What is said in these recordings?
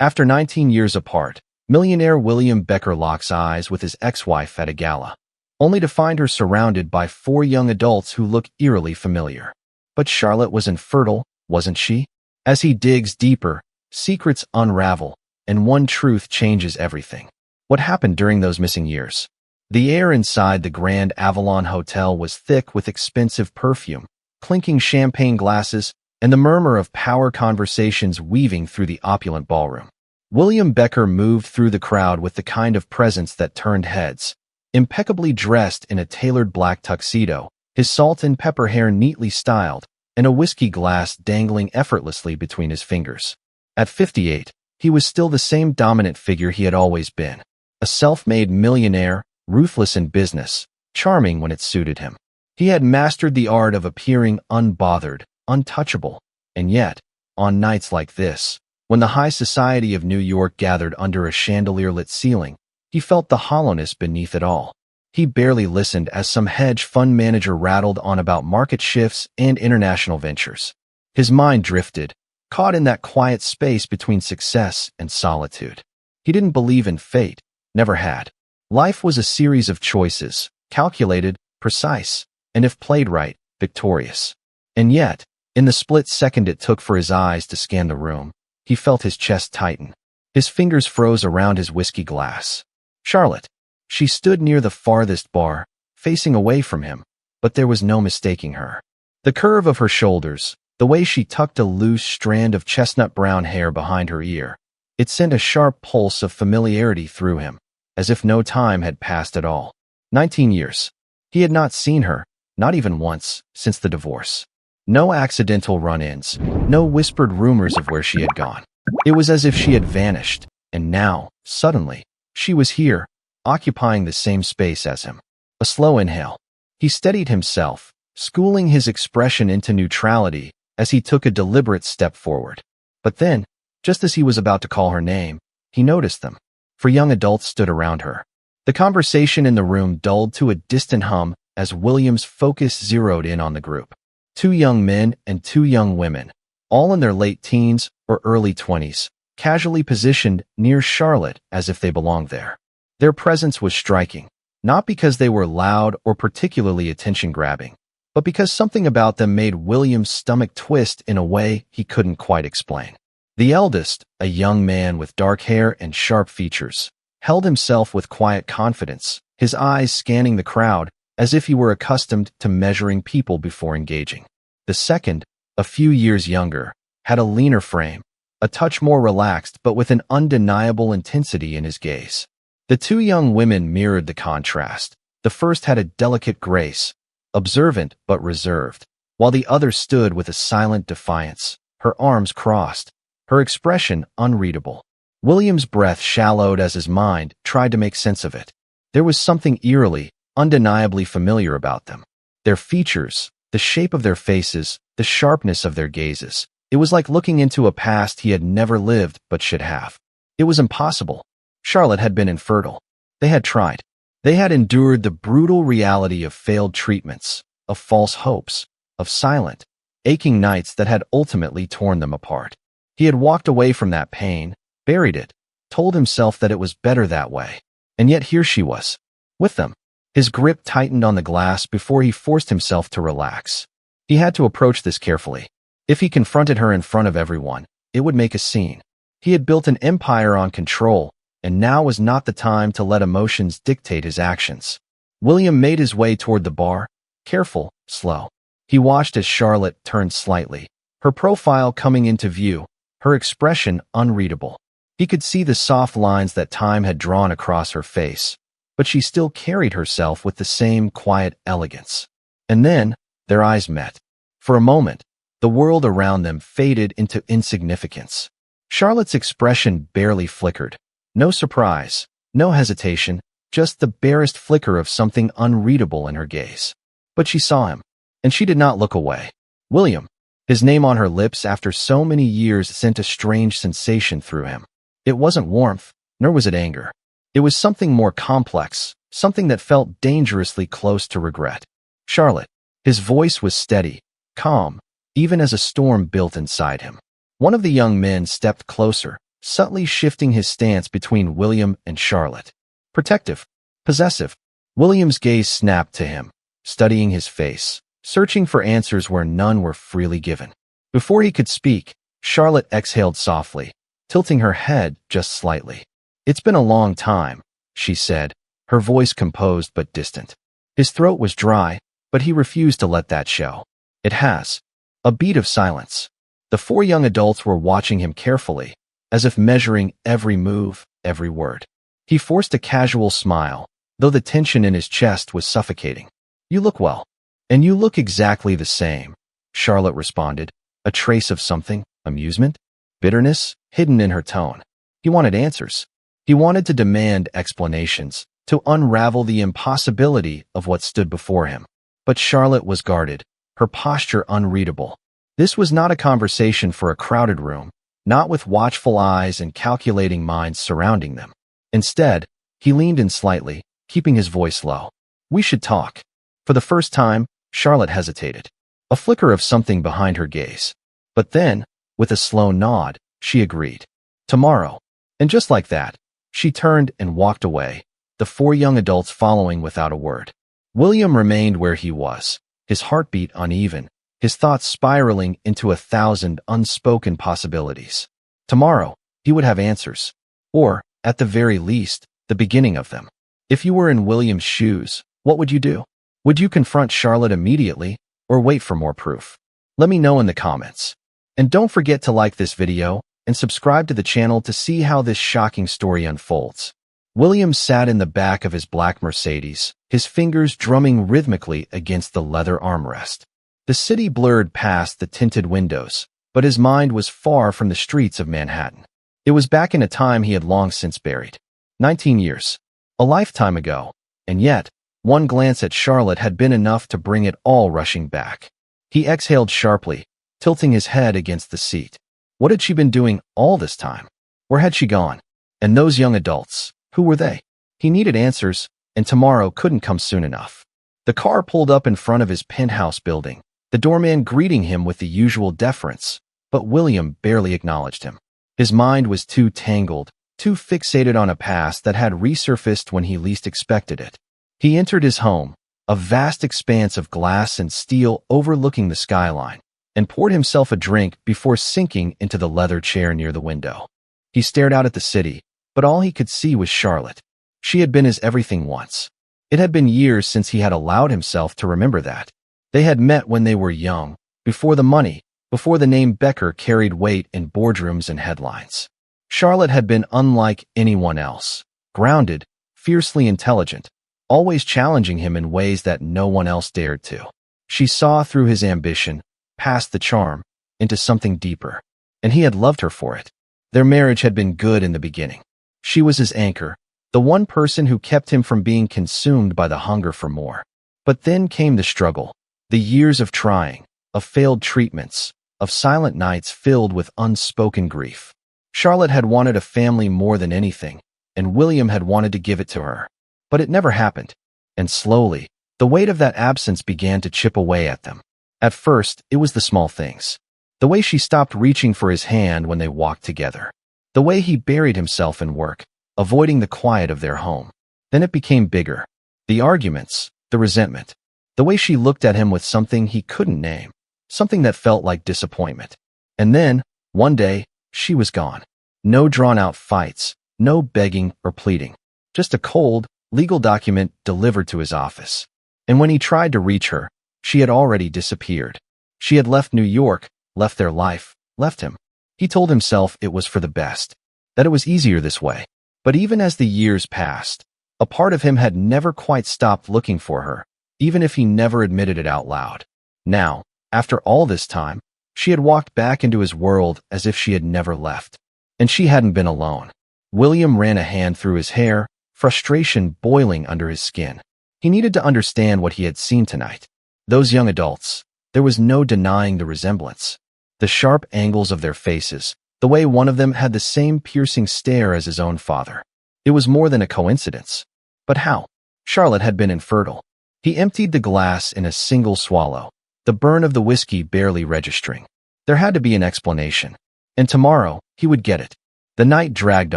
After 19 years apart, millionaire William Becker locks eyes with his ex-wife at a gala, only to find her surrounded by 4 young adults who look eerily familiar. But Charlotte was infertile, wasn't she? As he digs deeper, secrets unravel, and one truth changes everything. What happened during those missing years? The air inside the Grand Avalon Hotel was thick with expensive perfume, clinking champagne glasses, and the murmur of power conversations weaving through the opulent ballroom. William Becker moved through the crowd with the kind of presence that turned heads. Impeccably dressed in a tailored black tuxedo, his salt and pepper hair neatly styled, and a whiskey glass dangling effortlessly between his fingers. At 58, he was still the same dominant figure he had always been. A self-made millionaire, ruthless in business, charming when it suited him. He had mastered the art of appearing unbothered, untouchable, and yet, on nights like this, when the high society of New York gathered under a chandelier-lit ceiling, he felt the hollowness beneath it all. He barely listened as some hedge fund manager rattled on about market shifts and international ventures. His mind drifted, caught in that quiet space between success and solitude. He didn't believe in fate, never had. Life was a series of choices, calculated, precise, and if played right, victorious. And yet, in the split second it took for his eyes to scan the room, he felt his chest tighten. His fingers froze around his whiskey glass. Charlotte. She stood near the farthest bar, facing away from him, but there was no mistaking her. The curve of her shoulders, the way she tucked a loose strand of chestnut-brown hair behind her ear, it sent a sharp pulse of familiarity through him, as if no time had passed at all. 19 years. He had not seen her, not even once, since the divorce. No accidental run-ins, no whispered rumors of where she had gone. It was as if she had vanished, and now, suddenly, she was here, occupying the same space as him. A slow inhale. He steadied himself, schooling his expression into neutrality as he took a deliberate step forward. But then, just as he was about to call her name, he noticed them. 4 young adults stood around her. The conversation in the room dulled to a distant hum as William's focus zeroed in on the group. 2 young men and 2 young women, all in their late teens or early 20s, casually positioned near Charlotte as if they belonged there. Their presence was striking, not because they were loud or particularly attention-grabbing, but because something about them made William's stomach twist in a way he couldn't quite explain. The eldest, a young man with dark hair and sharp features, held himself with quiet confidence, his eyes scanning the crowd as if he were accustomed to measuring people before engaging. The second, a few years younger, had a leaner frame, a touch more relaxed but with an undeniable intensity in his gaze. The 2 young women mirrored the contrast. The first had a delicate grace, observant but reserved, while the other stood with a silent defiance, her arms crossed, her expression unreadable. William's breath shallowed as his mind tried to make sense of it. There was something eerily, undeniably familiar about them. Their features, the shape of their faces, the sharpness of their gazes. It was like looking into a past he had never lived but should have. It was impossible. Charlotte had been infertile. They had tried. They had endured the brutal reality of failed treatments, of false hopes, of silent, aching nights that had ultimately torn them apart. He had walked away from that pain, buried it, told himself that it was better that way. And yet here she was, with them. His grip tightened on the glass before he forced himself to relax. He had to approach this carefully. If he confronted her in front of everyone, it would make a scene. He had built an empire on control, and now was not the time to let emotions dictate his actions. William made his way toward the bar, careful, slow. He watched as Charlotte turned slightly, her profile coming into view, her expression unreadable. He could see the soft lines that time had drawn across her face, but she still carried herself with the same quiet elegance. And then, their eyes met. For a moment, the world around them faded into insignificance. Charlotte's expression barely flickered. No surprise, no hesitation, just the barest flicker of something unreadable in her gaze. But she saw him, and she did not look away. William, his name on her lips after so many years, sent a strange sensation through him. It wasn't warmth, nor was it anger. It was something more complex, something that felt dangerously close to regret. Charlotte. His voice was steady, calm, even as a storm built inside him. One of the young men stepped closer, subtly shifting his stance between William and Charlotte. Protective, possessive. William's gaze snapped to him, studying his face, searching for answers where none were freely given. Before he could speak, Charlotte exhaled softly, tilting her head just slightly. "It's been a long time," she said, her voice composed but distant. His throat was dry, but he refused to let that show. "It has." A beat of silence. The four young adults were watching him carefully, as if measuring every move, every word. He forced a casual smile, though the tension in his chest was suffocating. "You look well." "And you look exactly the same," Charlotte responded, a trace of something, amusement, bitterness, hidden in her tone. He wanted answers. He wanted to demand explanations, to unravel the impossibility of what stood before him. But Charlotte was guarded, her posture unreadable. This was not a conversation for a crowded room, not with watchful eyes and calculating minds surrounding them. Instead, he leaned in slightly, keeping his voice low. "We should talk." For the first time, Charlotte hesitated, a flicker of something behind her gaze. But then, with a slow nod, she agreed. "Tomorrow." And just like that, she turned and walked away, the four young adults following without a word. William remained where he was, his heartbeat uneven, his thoughts spiraling into 1,000 unspoken possibilities. Tomorrow, he would have answers. Or, at the very least, the beginning of them. If you were in William's shoes, what would you do? Would you confront Charlotte immediately, or wait for more proof? Let me know in the comments. And don't forget to like this video and subscribe to the channel to see how this shocking story unfolds. William sat in the back of his black Mercedes, his fingers drumming rhythmically against the leather armrest. The city blurred past the tinted windows, but his mind was far from the streets of Manhattan. It was back in a time he had long since buried. 19 years. A lifetime ago. And yet, one glance at Charlotte had been enough to bring it all rushing back. He exhaled sharply, tilting his head against the seat. What had she been doing all this time? Where had she gone? And those young adults, who were they? He needed answers, and tomorrow couldn't come soon enough. The car pulled up in front of his penthouse building, the doorman greeting him with the usual deference, but William barely acknowledged him. His mind was too tangled, too fixated on a past that had resurfaced when he least expected it. He entered his home, a vast expanse of glass and steel overlooking the skyline, and poured himself a drink before sinking into the leather chair near the window. He stared out at the city, but all he could see was Charlotte. She had been his everything once. It had been years since he had allowed himself to remember that. They had met when they were young, before the money, before the name Becker carried weight in boardrooms and headlines. Charlotte had been unlike anyone else, grounded, fiercely intelligent, always challenging him in ways that no one else dared to. She saw through his ambition, past the charm, into something deeper, and he had loved her for it. Their marriage had been good in the beginning. She was his anchor, the one person who kept him from being consumed by the hunger for more. But then came the struggle, the years of trying, of failed treatments, of silent nights filled with unspoken grief. Charlotte had wanted a family more than anything, and William had wanted to give it to her. But it never happened, and slowly, the weight of that absence began to chip away at them. At first, it was the small things. The way she stopped reaching for his hand when they walked together. The way he buried himself in work, avoiding the quiet of their home. Then it became bigger. The arguments, the resentment. The way she looked at him with something he couldn't name. Something that felt like disappointment. And then, one day, she was gone. No drawn-out fights, no begging or pleading. Just a cold, legal document delivered to his office. And when he tried to reach her, she had already disappeared. She had left New York, left their life, left him. He told himself it was for the best, that it was easier this way. But even as the years passed, a part of him had never quite stopped looking for her, even if he never admitted it out loud. Now, after all this time, she had walked back into his world as if she had never left. And she hadn't been alone. William ran a hand through his hair, frustration boiling under his skin. He needed to understand what he had seen tonight. Those young adults, there was no denying the resemblance. The sharp angles of their faces, the way one of them had the same piercing stare as his own father. It was more than a coincidence. But how? Charlotte had been infertile. He emptied the glass in a single swallow, the burn of the whiskey barely registering. There had to be an explanation. And tomorrow, he would get it. The night dragged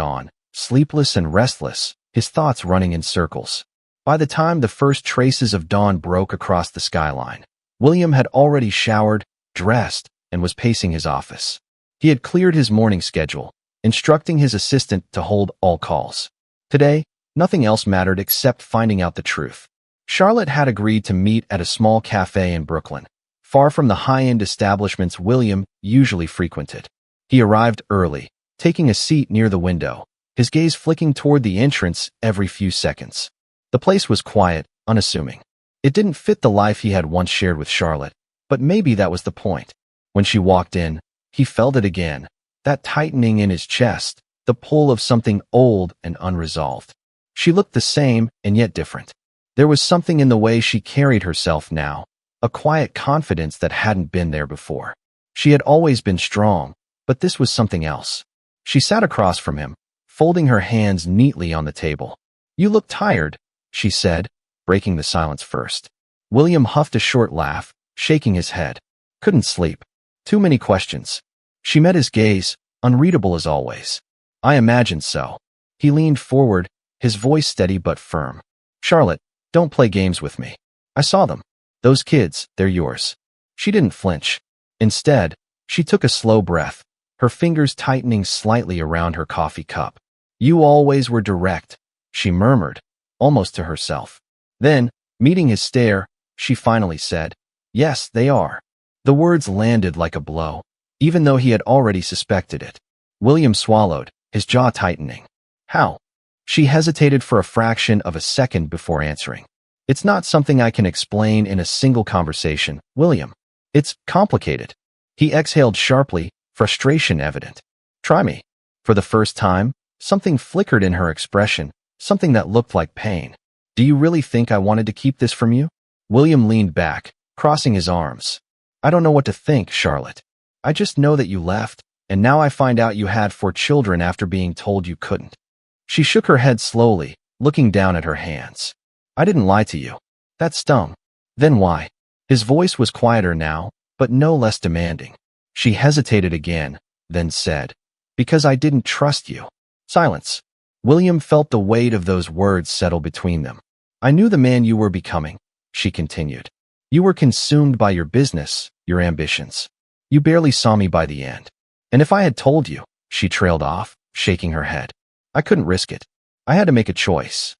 on, sleepless and restless, his thoughts running in circles. By the time the first traces of dawn broke across the skyline, William had already showered, dressed, and was pacing his office. He had cleared his morning schedule, instructing his assistant to hold all calls. Today, nothing else mattered except finding out the truth. Charlotte had agreed to meet at a small cafe in Brooklyn, far from the high-end establishments William usually frequented. He arrived early, taking a seat near the window, his gaze flicking toward the entrance every few seconds. The place was quiet, unassuming. It didn't fit the life he had once shared with Charlotte, but maybe that was the point. When she walked in, he felt it again, that tightening in his chest, the pull of something old and unresolved. She looked the same and yet different. There was something in the way she carried herself now, a quiet confidence that hadn't been there before. She had always been strong, but this was something else. She sat across from him, folding her hands neatly on the table. "You look tired," she said, breaking the silence first. William huffed a short laugh, shaking his head. "Couldn't sleep. Too many questions." She met his gaze, unreadable as always. "I imagined so." He leaned forward, his voice steady but firm. "Charlotte, don't play games with me. I saw them. Those kids, they're yours." She didn't flinch. Instead, she took a slow breath, her fingers tightening slightly around her coffee cup. "You always were direct," she murmured, almost to herself. Then, meeting his stare, she finally said, "Yes, they are." The words landed like a blow, even though he had already suspected it. William swallowed, his jaw tightening. "How?" She hesitated for a fraction of a second before answering. "It's not something I can explain in a single conversation, William. It's complicated." He exhaled sharply, frustration evident. "Try me." For the first time, something flickered in her expression, something that looked like pain. "Do you really think I wanted to keep this from you?" William leaned back, crossing his arms. "I don't know what to think, Charlotte. I just know that you left, and now I find out you had 4 children after being told you couldn't." She shook her head slowly, looking down at her hands. "I didn't lie to you." That stung. "Then why?" His voice was quieter now, but no less demanding. She hesitated again, then said, "Because I didn't trust you." Silence. William felt the weight of those words settle between them. "I knew the man you were becoming," she continued. "You were consumed by your business, your ambitions. You barely saw me by the end. And if I had told you," she trailed off, shaking her head, "I couldn't risk it. I had to make a choice."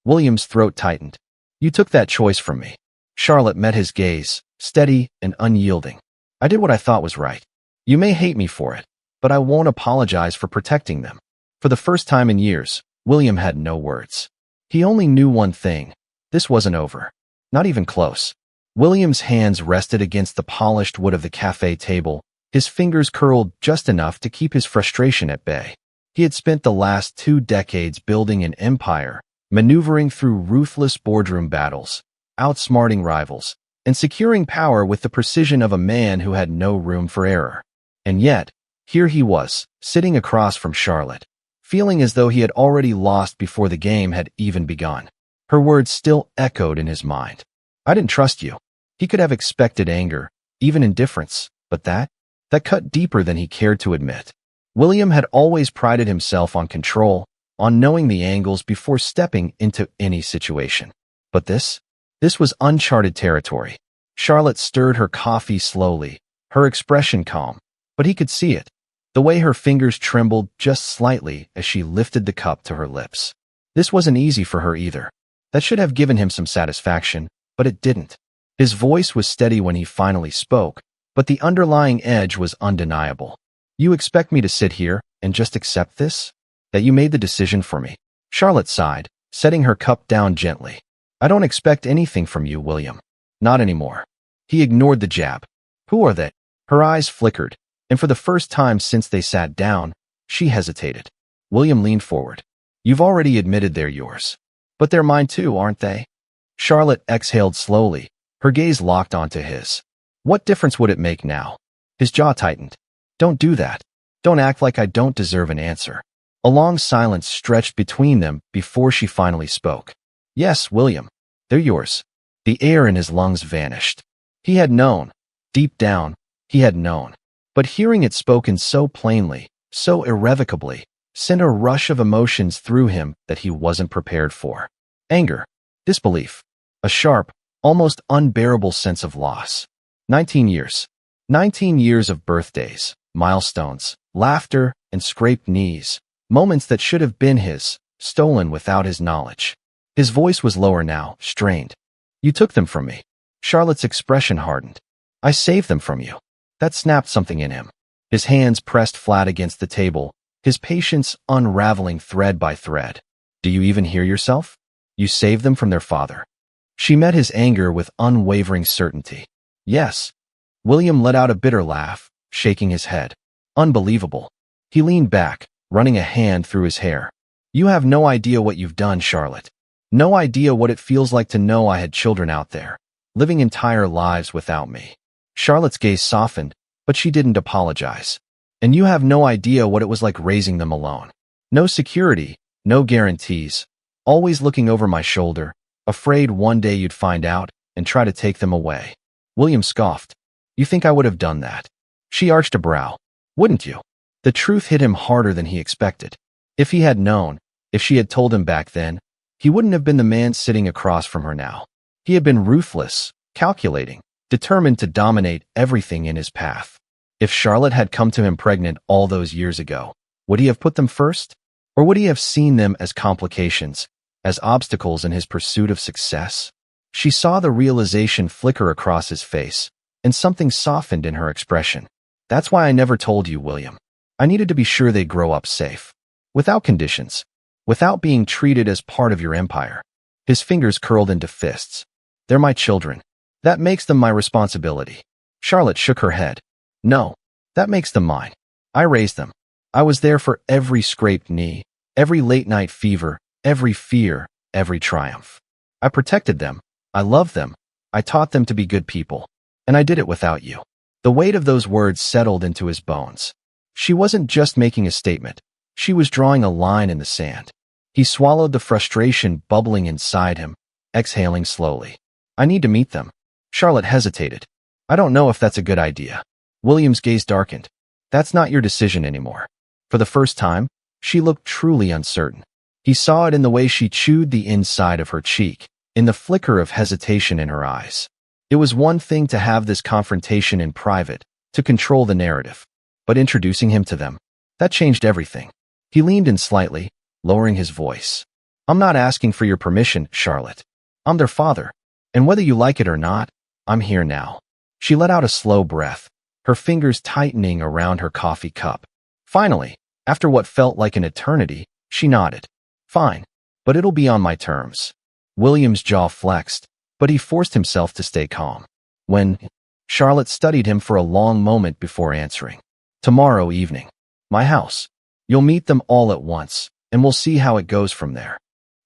William's throat tightened. "You took that choice from me." Charlotte met his gaze, steady and unyielding. "I did what I thought was right. You may hate me for it, but I won't apologize for protecting them." For the first time in years, William had no words. He only knew one thing. This wasn't over. Not even close. William's hands rested against the polished wood of the cafe table, his fingers curled just enough to keep his frustration at bay. He had spent the last 2 decades building an empire, maneuvering through ruthless boardroom battles, outsmarting rivals, and securing power with the precision of a man who had no room for error. And yet, here he was, sitting across from Charlotte, feeling as though he had already lost before the game had even begun. Her words still echoed in his mind. "I didn't trust you." He could have expected anger, even indifference, but that cut deeper than he cared to admit. William had always prided himself on control, on knowing the angles before stepping into any situation. But this was uncharted territory. Charlotte stirred her coffee slowly, her expression calm, but he could see it, the way her fingers trembled just slightly as she lifted the cup to her lips. This wasn't easy for her either. That should have given him some satisfaction, but it didn't. His voice was steady when he finally spoke, but the underlying edge was undeniable. "You expect me to sit here and just accept this? That you made the decision for me?" Charlotte sighed, setting her cup down gently. "I don't expect anything from you, William. Not anymore." He ignored the jab. "Who are they?" Her eyes flickered, and for the first time since they sat down, she hesitated. William leaned forward. "You've already admitted they're yours. But they're mine too, aren't they?" Charlotte exhaled slowly, her gaze locked onto his. "What difference would it make now?" His jaw tightened. "Don't do that. Don't act like I don't deserve an answer." A long silence stretched between them before she finally spoke. "Yes, William. They're yours." The air in his lungs vanished. He had known. Deep down, he had known. But hearing it spoken so plainly, so irrevocably, sent a rush of emotions through him that he wasn't prepared for. Anger, disbelief, a sharp, almost unbearable sense of loss. 19 years. 19 years of birthdays, milestones, laughter, and scraped knees. Moments that should have been his, stolen without his knowledge. His voice was lower now, strained. You took them from me. Charlotte's expression hardened. I saved them from you. That snapped something in him. His hands pressed flat against the table, his patience unraveling thread by thread. Do you even hear yourself? You saved them from their father. She met his anger with unwavering certainty. Yes. William let out a bitter laugh, shaking his head. Unbelievable. He leaned back, running a hand through his hair. You have no idea what you've done, Charlotte. No idea what it feels like to know I had children out there, living entire lives without me. Charlotte's gaze softened, but she didn't apologize. And you have no idea what it was like raising them alone. No security, no guarantees, always looking over my shoulder, afraid one day you'd find out and try to take them away. William scoffed. You think I would have done that? She arched a brow. Wouldn't you? The truth hit him harder than he expected. If he had known, if she had told him back then, he wouldn't have been the man sitting across from her now. He had been ruthless, calculating, determined to dominate everything in his path. If Charlotte had come to him pregnant all those years ago, would he have put them first? Or would he have seen them as complications, as obstacles in his pursuit of success? She saw the realization flicker across his face, and something softened in her expression. That's why I never told you, William. I needed to be sure they'd grow up safe. Without conditions. Without being treated as part of your empire. His fingers curled into fists. They're my children. That makes them my responsibility. Charlotte shook her head. No, that makes them mine. I raised them. I was there for every scraped knee, every late-night fever, every fear, every triumph. I protected them. I loved them. I taught them to be good people. And I did it without you. The weight of those words settled into his bones. She wasn't just making a statement. She was drawing a line in the sand. He swallowed the frustration bubbling inside him, exhaling slowly. I need to meet them. Charlotte hesitated. I don't know if that's a good idea. William's gaze darkened. That's not your decision anymore. For the first time, she looked truly uncertain. He saw it in the way she chewed the inside of her cheek, in the flicker of hesitation in her eyes. It was one thing to have this confrontation in private, to control the narrative. But introducing him to them, that changed everything. He leaned in slightly, lowering his voice. I'm not asking for your permission, Charlotte. I'm their father. And whether you like it or not, I'm here now. She let out a slow breath, her fingers tightening around her coffee cup. Finally, after what felt like an eternity, she nodded. Fine, but it'll be on my terms. William's jaw flexed, but he forced himself to stay calm. When Charlotte studied him for a long moment before answering. Tomorrow evening. My house. You'll meet them all at once, and we'll see how it goes from there.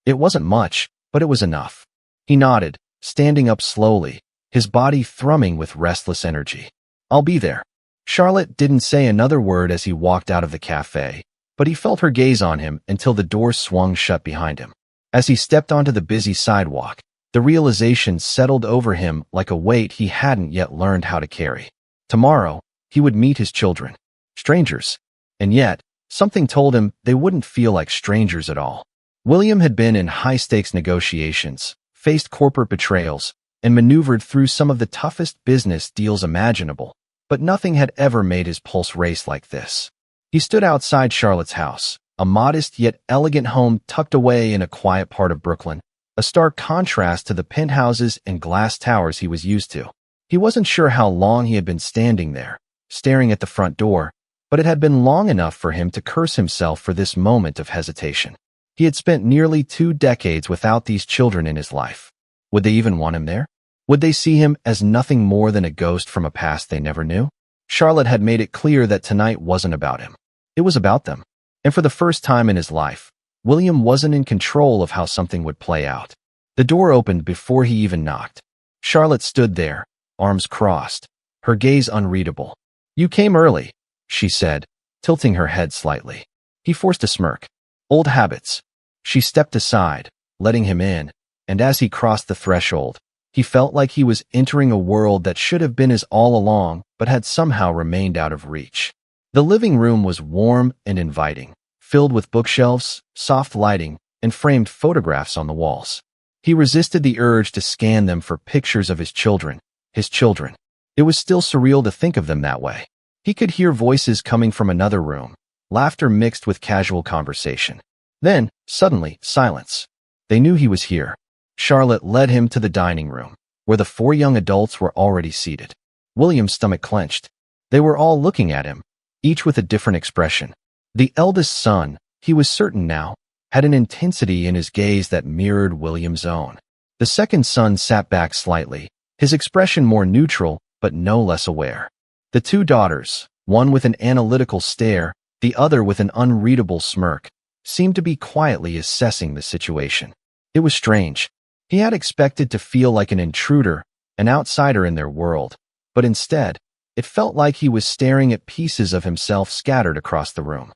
It wasn't much, but it was enough. He nodded, standing up slowly, his body thrumming with restless energy. I'll be there. Charlotte didn't say another word as he walked out of the cafe, but he felt her gaze on him until the door swung shut behind him. As he stepped onto the busy sidewalk, the realization settled over him like a weight he hadn't yet learned how to carry. Tomorrow, he would meet his children. Strangers. And yet, something told him they wouldn't feel like strangers at all. William had been in high-stakes negotiations, faced corporate betrayals, and maneuvered through some of the toughest business deals imaginable, but nothing had ever made his pulse race like this. He stood outside Charlotte's house, a modest yet elegant home tucked away in a quiet part of Brooklyn, a stark contrast to the penthouses and glass towers he was used to. He wasn't sure how long he had been standing there, staring at the front door, but it had been long enough for him to curse himself for this moment of hesitation. He had spent nearly 2 decades without these children in his life. Would they even want him there? Would they see him as nothing more than a ghost from a past they never knew? Charlotte had made it clear that tonight wasn't about him. It was about them. And for the first time in his life, William wasn't in control of how something would play out. The door opened before he even knocked. Charlotte stood there, arms crossed, her gaze unreadable. You came early, she said, tilting her head slightly. He forced a smirk. Old habits. She stepped aside, letting him in, and as he crossed the threshold, he felt like he was entering a world that should have been his all along, but had somehow remained out of reach. The living room was warm and inviting, filled with bookshelves, soft lighting, and framed photographs on the walls. He resisted the urge to scan them for pictures of his children. It was still surreal to think of them that way. He could hear voices coming from another room, laughter mixed with casual conversation. Then, suddenly, silence. They knew he was here. Charlotte led him to the dining room, where the 4 young adults were already seated. William's stomach clenched. They were all looking at him, each with a different expression. The eldest son, he was certain now, had an intensity in his gaze that mirrored William's own. The second son sat back slightly, his expression more neutral, but no less aware. The 2 daughters, one with an analytical stare, the other with an unreadable smirk, seemed to be quietly assessing the situation. It was strange. He had expected to feel like an intruder, an outsider in their world, but instead, it felt like he was staring at pieces of himself scattered across the room.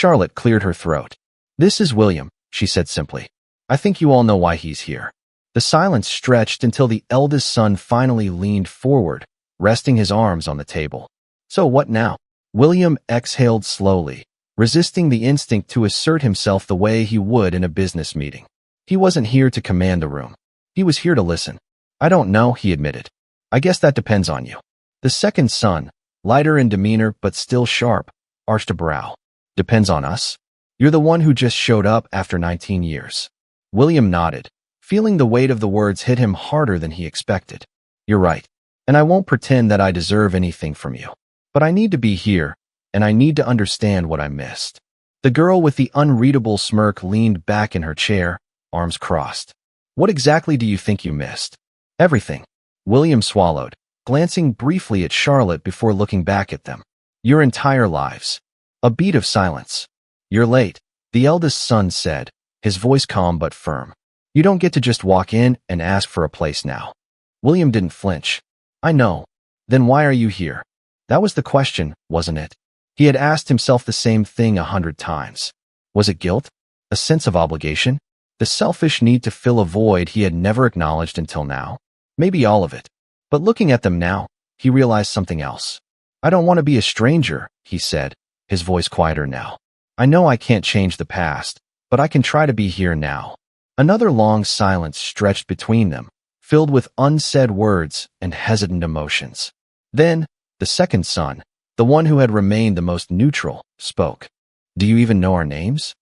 Charlotte cleared her throat. "This is William," she said simply. "I think you all know why he's here." The silence stretched until the eldest son finally leaned forward, resting his arms on the table. "So what now?" William exhaled slowly, resisting the instinct to assert himself the way he would in a business meeting. He wasn't here to command the room. He was here to listen. "I don't know," he admitted. "I guess that depends on you." The second son, lighter in demeanor but still sharp, arched a brow. "Depends on us? You're the one who just showed up after 19 years. William nodded, feeling the weight of the words hit him harder than he expected. "You're right, and I won't pretend that I deserve anything from you. But I need to be here, and I need to understand what I missed." The girl with the unreadable smirk leaned back in her chair, arms crossed. "What exactly do you think you missed?" "Everything." William swallowed, glancing briefly at Charlotte before looking back at them. "Your entire lives." A beat of silence. "You're late," the eldest son said, his voice calm but firm. "You don't get to just walk in and ask for a place now." William didn't flinch. "I know. Then why are you here?" That was the question, wasn't it? He had asked himself the same thing 100 times. Was it guilt? A sense of obligation? The selfish need to fill a void he had never acknowledged until now? Maybe all of it. But looking at them now, he realized something else. "I don't want to be a stranger," he said, his voice quieter now. "I know I can't change the past, but I can try to be here now." Another long silence stretched between them, filled with unsaid words and hesitant emotions. Then, the second son, the one who had remained the most neutral, spoke. "Do you even know our names?"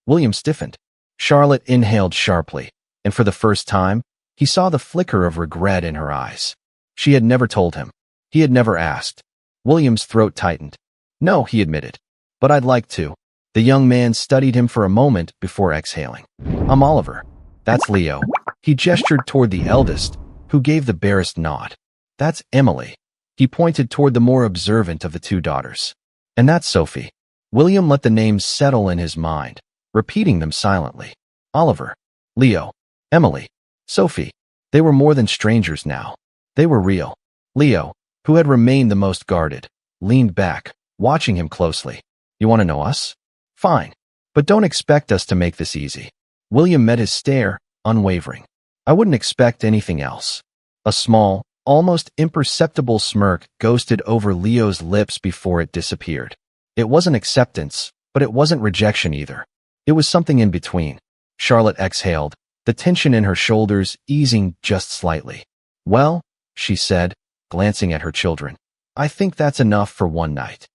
William stiffened. Charlotte inhaled sharply, and for the first time, he saw the flicker of regret in her eyes. She had never told him. He had never asked. William's throat tightened. "No," he admitted, "but I'd like to." The young man studied him for a moment before exhaling. "I'm Oliver." "That's Leo." He gestured toward the eldest, who gave the barest nod. "That's Emily." He pointed toward the more observant of the 2 daughters. "And that's Sophie." William let the names settle in his mind, repeating them silently. Oliver, Leo, Emily, Sophie. They were more than strangers now. They were real. Leo, who had remained the most guarded, leaned back, watching him closely. "You want to know us? Fine. But don't expect us to make this easy." William met his stare, unwavering. "I wouldn't expect anything else." A small, almost imperceptible smirk ghosted over Leo's lips before it disappeared. It wasn't acceptance, but it wasn't rejection either. It was something in between. Charlotte exhaled, the tension in her shoulders easing just slightly. "Well," she said, glancing at her children, "I think that's enough for one night."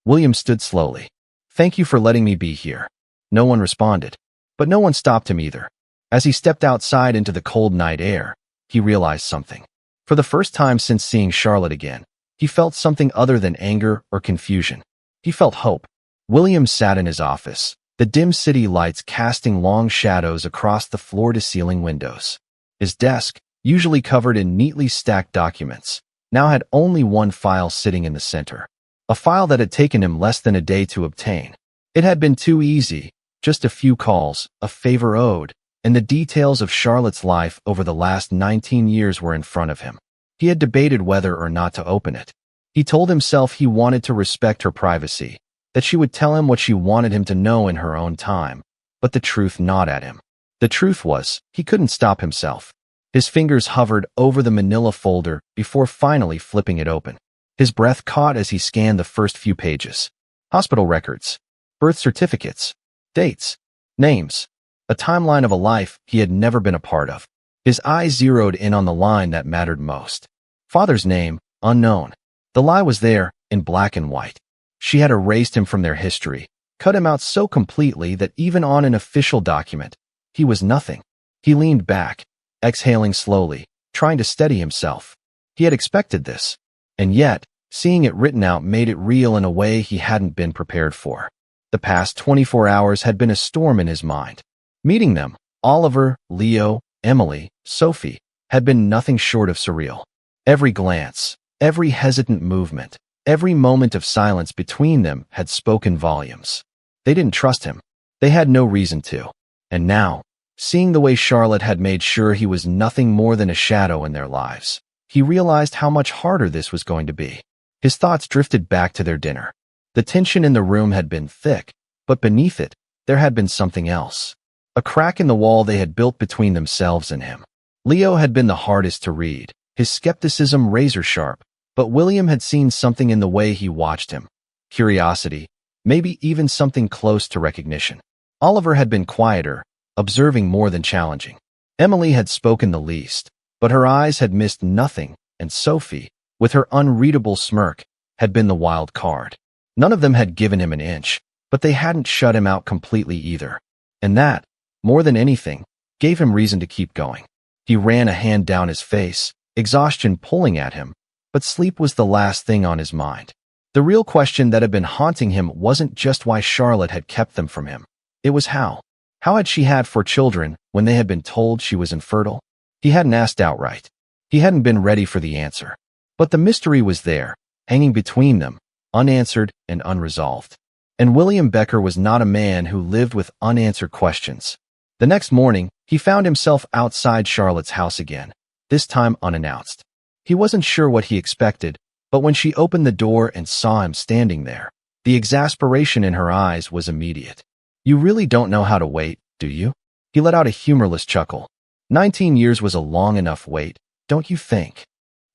William stood slowly. "Thank you for letting me be here." No one responded, but no one stopped him either. As he stepped outside into the cold night air, he realized something. For the first time since seeing Charlotte again, he felt something other than anger or confusion. He felt hope. William sat in his office, the dim city lights casting long shadows across the floor-to-ceiling windows. His desk, usually covered in neatly stacked documents, now had only one file sitting in the center. A file that had taken him less than a day to obtain. It had been too easy, just a few calls, a favor owed, and the details of Charlotte's life over the last 19 years were in front of him. He had debated whether or not to open it. He told himself he wanted to respect her privacy, that she would tell him what she wanted him to know in her own time, but the truth gnawed at him. The truth was, he couldn't stop himself. His fingers hovered over the manila folder before finally flipping it open. His breath caught as he scanned the first few pages. Hospital records, birth certificates, Dates. Names. A timeline of a life he had never been a part of. His eyes zeroed in on the line that mattered most. Father's name, unknown. The lie was there, in black and white. She had erased him from their history, cut him out so completely that even on an official document, he was nothing. He leaned back, exhaling slowly, trying to steady himself. He had expected this, and yet, seeing it written out made it real in a way he hadn't been prepared for. The past 24 hours had been a storm in his mind. Meeting them, Oliver, Leo, Emily, Sophie, had been nothing short of surreal. Every glance, every hesitant movement, every moment of silence between them had spoken volumes. They didn't trust him. They had no reason to. And now, seeing the way Charlotte had made sure he was nothing more than a shadow in their lives, he realized how much harder this was going to be. His thoughts drifted back to their dinner. The tension in the room had been thick, but beneath it, there had been something else. A crack in the wall they had built between themselves and him. Leo had been the hardest to read, his skepticism razor-sharp, but William had seen something in the way he watched him. Curiosity, maybe even something close to recognition. Oliver had been quieter, observing more than challenging. Emily had spoken the least, but her eyes had missed nothing, and Sophie, with her unreadable smirk, had been the wild card. None of them had given him an inch, but they hadn't shut him out completely either. And that, more than anything, gave him reason to keep going. He ran a hand down his face, exhaustion pulling at him, but sleep was the last thing on his mind. The real question that had been haunting him wasn't just why Charlotte had kept them from him. It was how. How had she had 4 children when they had been told she was infertile? He hadn't asked outright. He hadn't been ready for the answer. But the mystery was there, hanging between them, unanswered and unresolved. And William Becker was not a man who lived with unanswered questions. The next morning, he found himself outside Charlotte's house again, this time unannounced. He wasn't sure what he expected, but when she opened the door and saw him standing there, the exasperation in her eyes was immediate. "You really don't know how to wait, do you?" He let out a humorless chuckle. 19 years was a long enough wait, don't you think?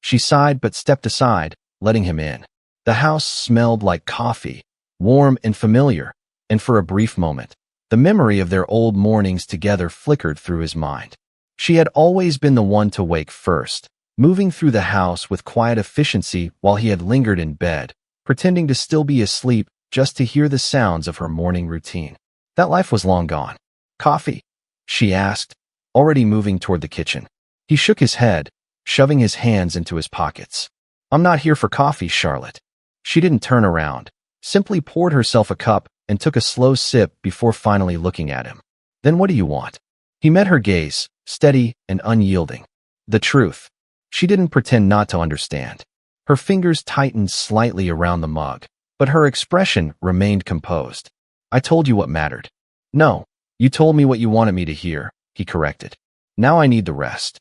She sighed but stepped aside, letting him in. The house smelled like coffee, warm and familiar, and for a brief moment, the memory of their old mornings together flickered through his mind. She had always been the one to wake first, moving through the house with quiet efficiency while he had lingered in bed, pretending to still be asleep just to hear the sounds of her morning routine. That life was long gone. "Coffee?" she asked, already moving toward the kitchen. He shook his head, shoving his hands into his pockets. "I'm not here for coffee, Charlotte." She didn't turn around, simply poured herself a cup and took a slow sip before finally looking at him. "Then what do you want?" He met her gaze, steady and unyielding. The truth. She didn't pretend not to understand. Her fingers tightened slightly around the mug, but her expression remained composed. "I told you what mattered." "No, you told me what you wanted me to hear," he corrected. "Now I need the rest."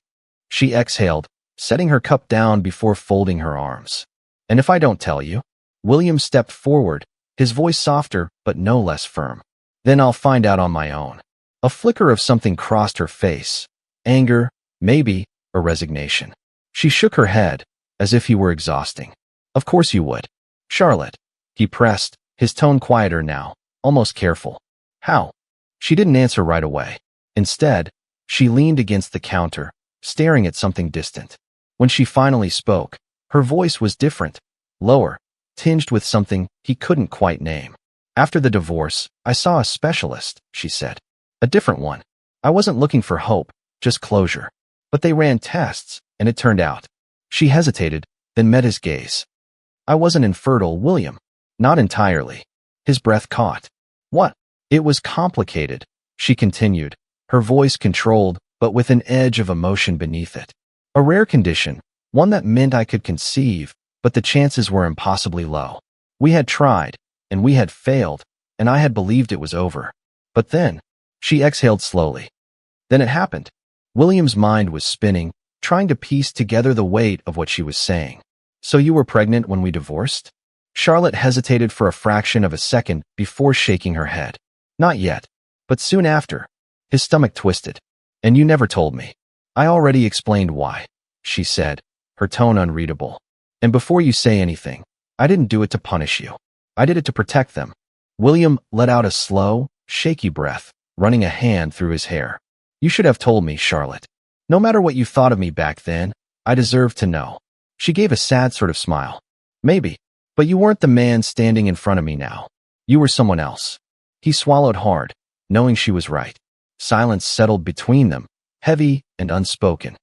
She exhaled, setting her cup down before folding her arms. "And if I don't tell you?" William stepped forward, his voice softer but no less firm. "Then I'll find out on my own." A flicker of something crossed her face. Anger, maybe, or resignation. She shook her head, as if he were exhausting. "Of course you would." "Charlotte," he pressed, his tone quieter now, almost careful. "How?" She didn't answer right away. Instead, she leaned against the counter, staring at something distant. When she finally spoke, her voice was different, lower, tinged with something he couldn't quite name. "After the divorce, I saw a specialist," she said. "A different one. I wasn't looking for hope, just closure. But they ran tests, and it turned out." She hesitated, then met his gaze. "I wasn't infertile, William." "Not entirely." His breath caught. "What?" "It was complicated," she continued, her voice controlled, but with an edge of emotion beneath it. "A rare condition, one that meant I could conceive, but the chances were impossibly low. We had tried, and we had failed, and I had believed it was over. But then," she exhaled slowly. "Then it happened." William's mind was spinning, trying to piece together the weight of what she was saying. "So you were pregnant when we divorced?" Charlotte hesitated for a fraction of a second before shaking her head. "Not yet, but soon after." His stomach twisted. "And you never told me." "I already explained why," she said, her tone unreadable. "And before you say anything, I didn't do it to punish you. I did it to protect them." William let out a slow, shaky breath, running a hand through his hair. You should have told me, Charlotte. No matter what you thought of me back then, I deserve to know. She gave a sad sort of smile. Maybe, but you weren't the man standing in front of me now. You were someone else. He swallowed hard, knowing she was right. Silence settled between them, heavy and unspoken.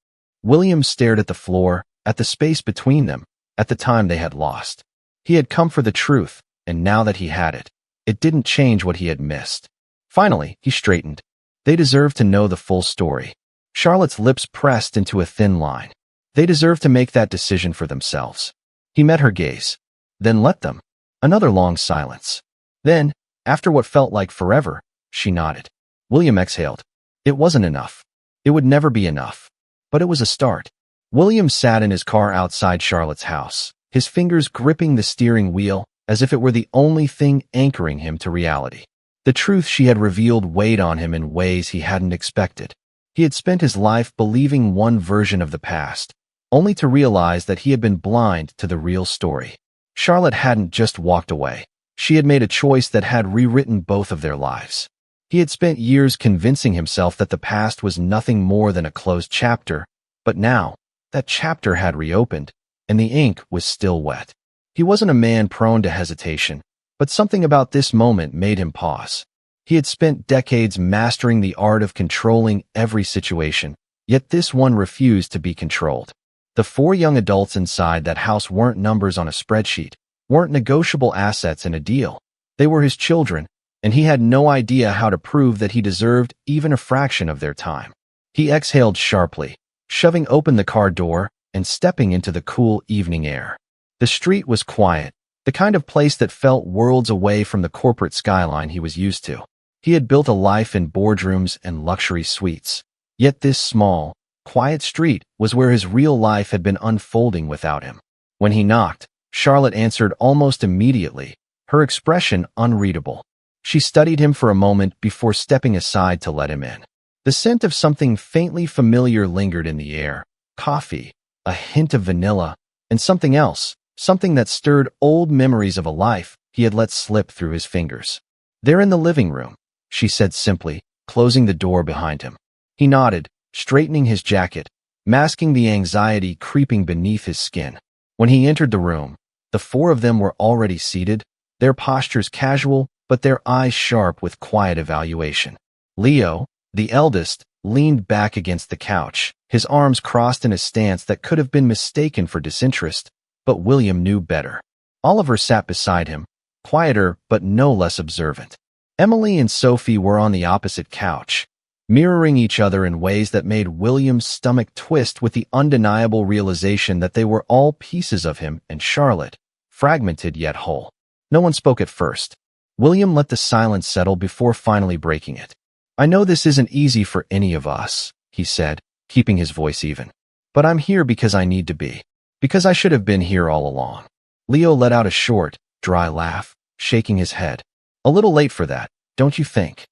William stared at the floor, at the space between them, at the time they had lost. He had come for the truth, and now that he had it, it didn't change what he had missed. Finally, he straightened. They deserved to know the full story. Charlotte's lips pressed into a thin line. They deserved to make that decision for themselves. He met her gaze. Then let them. Another long silence. Then, after what felt like forever, she nodded. William exhaled. It wasn't enough. It would never be enough. But it was a start. William sat in his car outside Charlotte's house, his fingers gripping the steering wheel as if it were the only thing anchoring him to reality. The truth she had revealed weighed on him in ways he hadn't expected. He had spent his life believing one version of the past, only to realize that he had been blind to the real story. Charlotte hadn't just walked away. She had made a choice that had rewritten both of their lives. He had spent years convincing himself that the past was nothing more than a closed chapter, but now, that chapter had reopened, and the ink was still wet. He wasn't a man prone to hesitation, but something about this moment made him pause. He had spent decades mastering the art of controlling every situation, yet this one refused to be controlled. The 4 young adults inside that house weren't numbers on a spreadsheet, weren't negotiable assets in a deal. They were his children, and he had no idea how to prove that he deserved even a fraction of their time. He exhaled sharply, shoving open the car door and stepping into the cool evening air. The street was quiet, the kind of place that felt worlds away from the corporate skyline he was used to. He had built a life in boardrooms and luxury suites. Yet this small, quiet street was where his real life had been unfolding without him. When he knocked, Charlotte answered almost immediately, her expression unreadable. She studied him for a moment before stepping aside to let him in. The scent of something faintly familiar lingered in the air. Coffee, a hint of vanilla, and something else, something that stirred old memories of a life he had let slip through his fingers. "They're in the living room," she said simply, closing the door behind him. He nodded, straightening his jacket, masking the anxiety creeping beneath his skin. When he entered the room, the 4 of them were already seated, their postures casual, but their eyes sharp with quiet evaluation. Leo, the eldest, leaned back against the couch, his arms crossed in a stance that could have been mistaken for disinterest, but William knew better. Oliver sat beside him, quieter but no less observant. Emily and Sophie were on the opposite couch, mirroring each other in ways that made William's stomach twist with the undeniable realization that they were all pieces of him and Charlotte, fragmented yet whole. No one spoke at first. William let the silence settle before finally breaking it. "I know this isn't easy for any of us," he said, keeping his voice even. "But I'm here because I need to be. Because I should have been here all along." Leo let out a short, dry laugh, shaking his head. "A little late for that, don't you think?"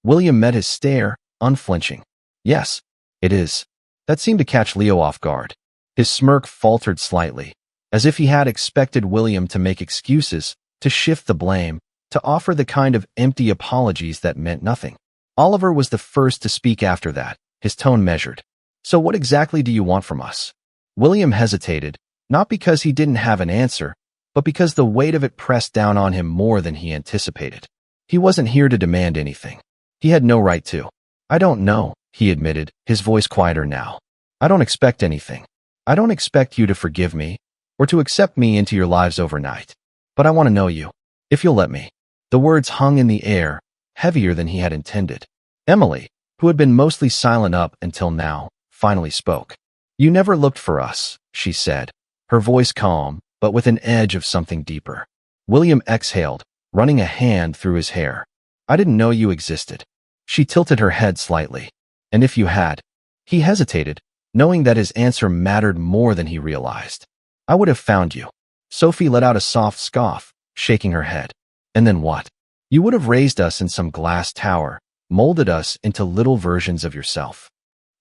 William met his stare, unflinching. "Yes, it is." That seemed to catch Leo off guard. His smirk faltered slightly, as if he had expected William to make excuses, to shift the blame, to offer the kind of empty apologies that meant nothing. Oliver was the first to speak after that, his tone measured. "So what exactly do you want from us?" William hesitated, not because he didn't have an answer, but because the weight of it pressed down on him more than he anticipated. He wasn't here to demand anything. He had no right to. "I don't know," he admitted, his voice quieter now. "I don't expect anything. I don't expect you to forgive me, or to accept me into your lives overnight. But I want to know you, if you'll let me." The words hung in the air, heavier than he had intended. Emily, who had been mostly silent up until now, finally spoke. "You never looked for us," she said, her voice calm, but with an edge of something deeper. William exhaled, running a hand through his hair. "I didn't know you existed." She tilted her head slightly. "And if you had?" He hesitated, knowing that his answer mattered more than he realized. "I would have found you." Sophie let out a soft scoff, shaking her head. "And then what? You would have raised us in some glass tower, molded us into little versions of yourself."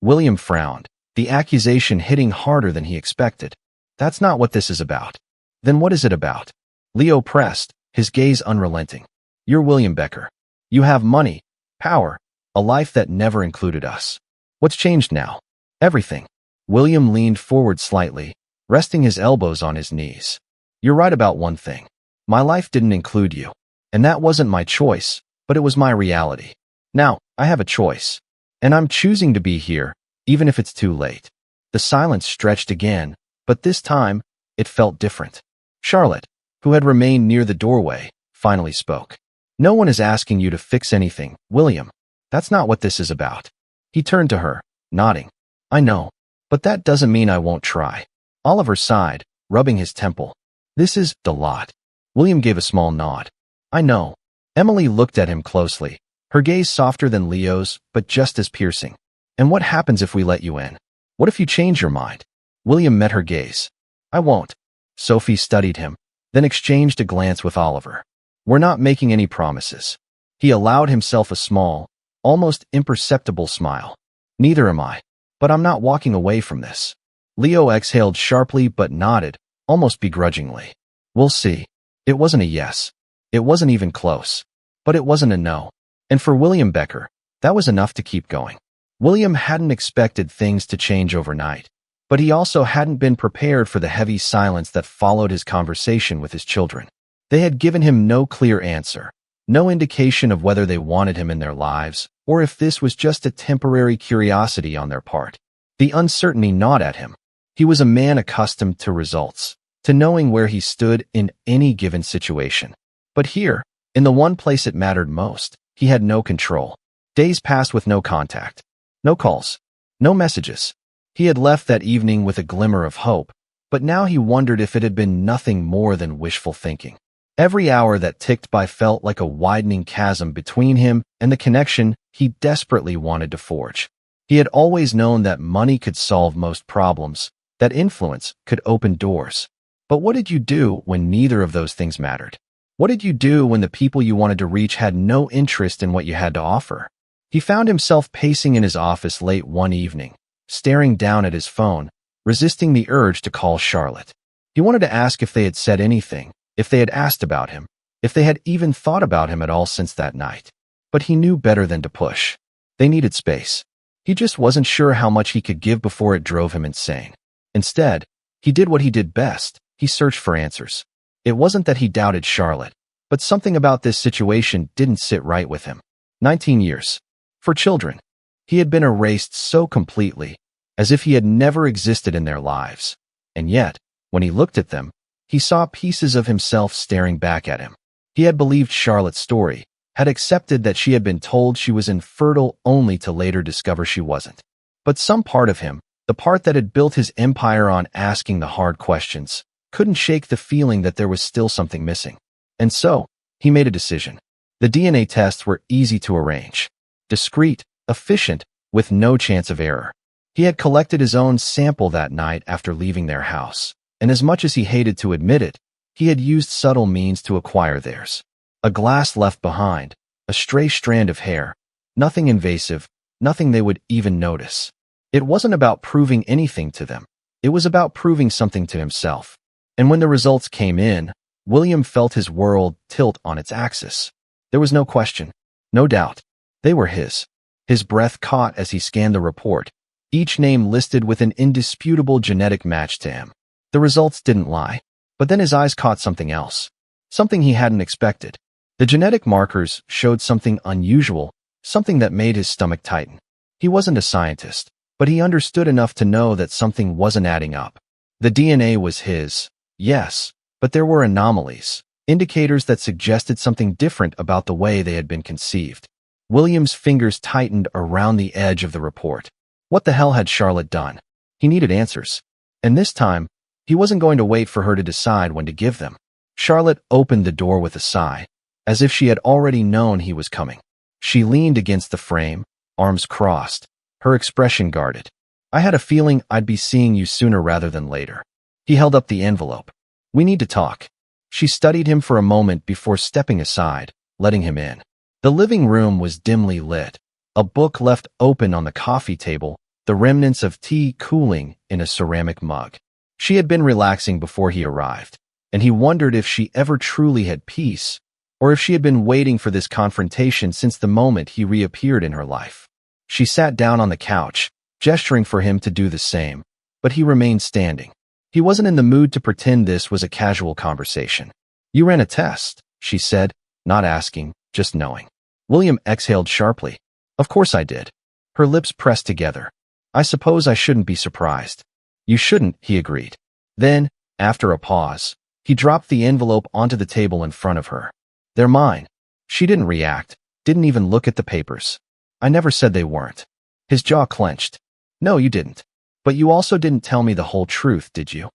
William frowned, the accusation hitting harder than he expected. "That's not what this is about." "Then what is it about?" Leo pressed, his gaze unrelenting. "You're William Becker. You have money, Power. A life that never included us. What's changed now? Everything. William leaned forward slightly, resting his elbows on his knees. You're right about one thing. My life didn't include you. And that wasn't my choice, but it was my reality. Now, I have a choice. And I'm choosing to be here, even if it's too late. The silence stretched again, but this time, it felt different. Charlotte, who had remained near the doorway, finally spoke. No one is asking you to fix anything, William. That's not what this is about. He turned to her, nodding. I know, but that doesn't mean I won't try. Oliver sighed, rubbing his temple. This is the lot. William gave a small nod. I know. Emily looked at him closely, her gaze softer than Leo's, but just as piercing. And what happens if we let you in? What if you change your mind? William met her gaze. I won't. Sophie studied him, then exchanged a glance with Oliver. We're not making any promises. He allowed himself a small, almost imperceptible smile. Neither am I. But I'm not walking away from this. Leo exhaled sharply but nodded, almost begrudgingly. We'll see. It wasn't a yes. It wasn't even close. But it wasn't a no. And for William Becker, that was enough to keep going. William hadn't expected things to change overnight, but he also hadn't been prepared for the heavy silence that followed his conversation with his children. They had given him no clear answer, no indication of whether they wanted him in their lives, or if this was just a temporary curiosity on their part. The uncertainty gnawed at him. He was a man accustomed to results, to knowing where he stood in any given situation. But here, in the one place it mattered most, he had no control. Days passed with no contact. No calls. No messages. He had left that evening with a glimmer of hope, but now he wondered if it had been nothing more than wishful thinking. Every hour that ticked by felt like a widening chasm between him and the connection he desperately wanted to forge. He had always known that money could solve most problems, that influence could open doors. But what did you do when neither of those things mattered? What did you do when the people you wanted to reach had no interest in what you had to offer? He found himself pacing in his office late one evening, staring down at his phone, resisting the urge to call Charlotte. He wanted to ask if they had said anything, if they had asked about him, if they had even thought about him at all since that night. But he knew better than to push. They needed space. He just wasn't sure how much he could give before it drove him insane. Instead, he did what he did best. He searched for answers. It wasn't that he doubted Charlotte, but something about this situation didn't sit right with him. 19 years. For children, he had been erased so completely, as if he had never existed in their lives. And yet, when he looked at them, he saw pieces of himself staring back at him. He had believed Charlotte's story, had accepted that she had been told she was infertile only to later discover she wasn't. But some part of him, the part that had built his empire on asking the hard questions, couldn't shake the feeling that there was still something missing. And so, he made a decision. The DNA tests were easy to arrange. Discreet, efficient, with no chance of error. He had collected his own sample that night after leaving their house, and as much as he hated to admit it, he had used subtle means to acquire theirs. A glass left behind, a stray strand of hair, nothing invasive, nothing they would even notice. It wasn't about proving anything to them. It was about proving something to himself. And when the results came in, William felt his world tilt on its axis. There was no question, no doubt. They were his. His breath caught as he scanned the report, each name listed with an indisputable genetic match to him. The results didn't lie. But then his eyes caught something else. Something he hadn't expected. The genetic markers showed something unusual, something that made his stomach tighten. He wasn't a scientist, but he understood enough to know that something wasn't adding up. The DNA was his, yes, but there were anomalies, indicators that suggested something different about the way they had been conceived. William's fingers tightened around the edge of the report. What the hell had Charlotte done? He needed answers. And this time, he wasn't going to wait for her to decide when to give them. Charlotte opened the door with a sigh, as if she had already known he was coming. She leaned against the frame, arms crossed, her expression guarded. I had a feeling I'd be seeing you sooner rather than later. He held up the envelope. We need to talk. She studied him for a moment before stepping aside, letting him in. The living room was dimly lit, a book left open on the coffee table, the remnants of tea cooling in a ceramic mug. She had been relaxing before he arrived, and he wondered if she ever truly had peace, or if she had been waiting for this confrontation since the moment he reappeared in her life. She sat down on the couch, gesturing for him to do the same, but he remained standing. He wasn't in the mood to pretend this was a casual conversation. "You ran a test," she said, not asking, just knowing. William exhaled sharply. "Of course I did." Her lips pressed together. "I suppose I shouldn't be surprised." "You shouldn't," he agreed. Then, after a pause, he dropped the envelope onto the table in front of her. "They're mine." She didn't react, didn't even look at the papers. "I never said they weren't." His jaw clenched. "No, you didn't. But you also didn't tell me the whole truth, did you?"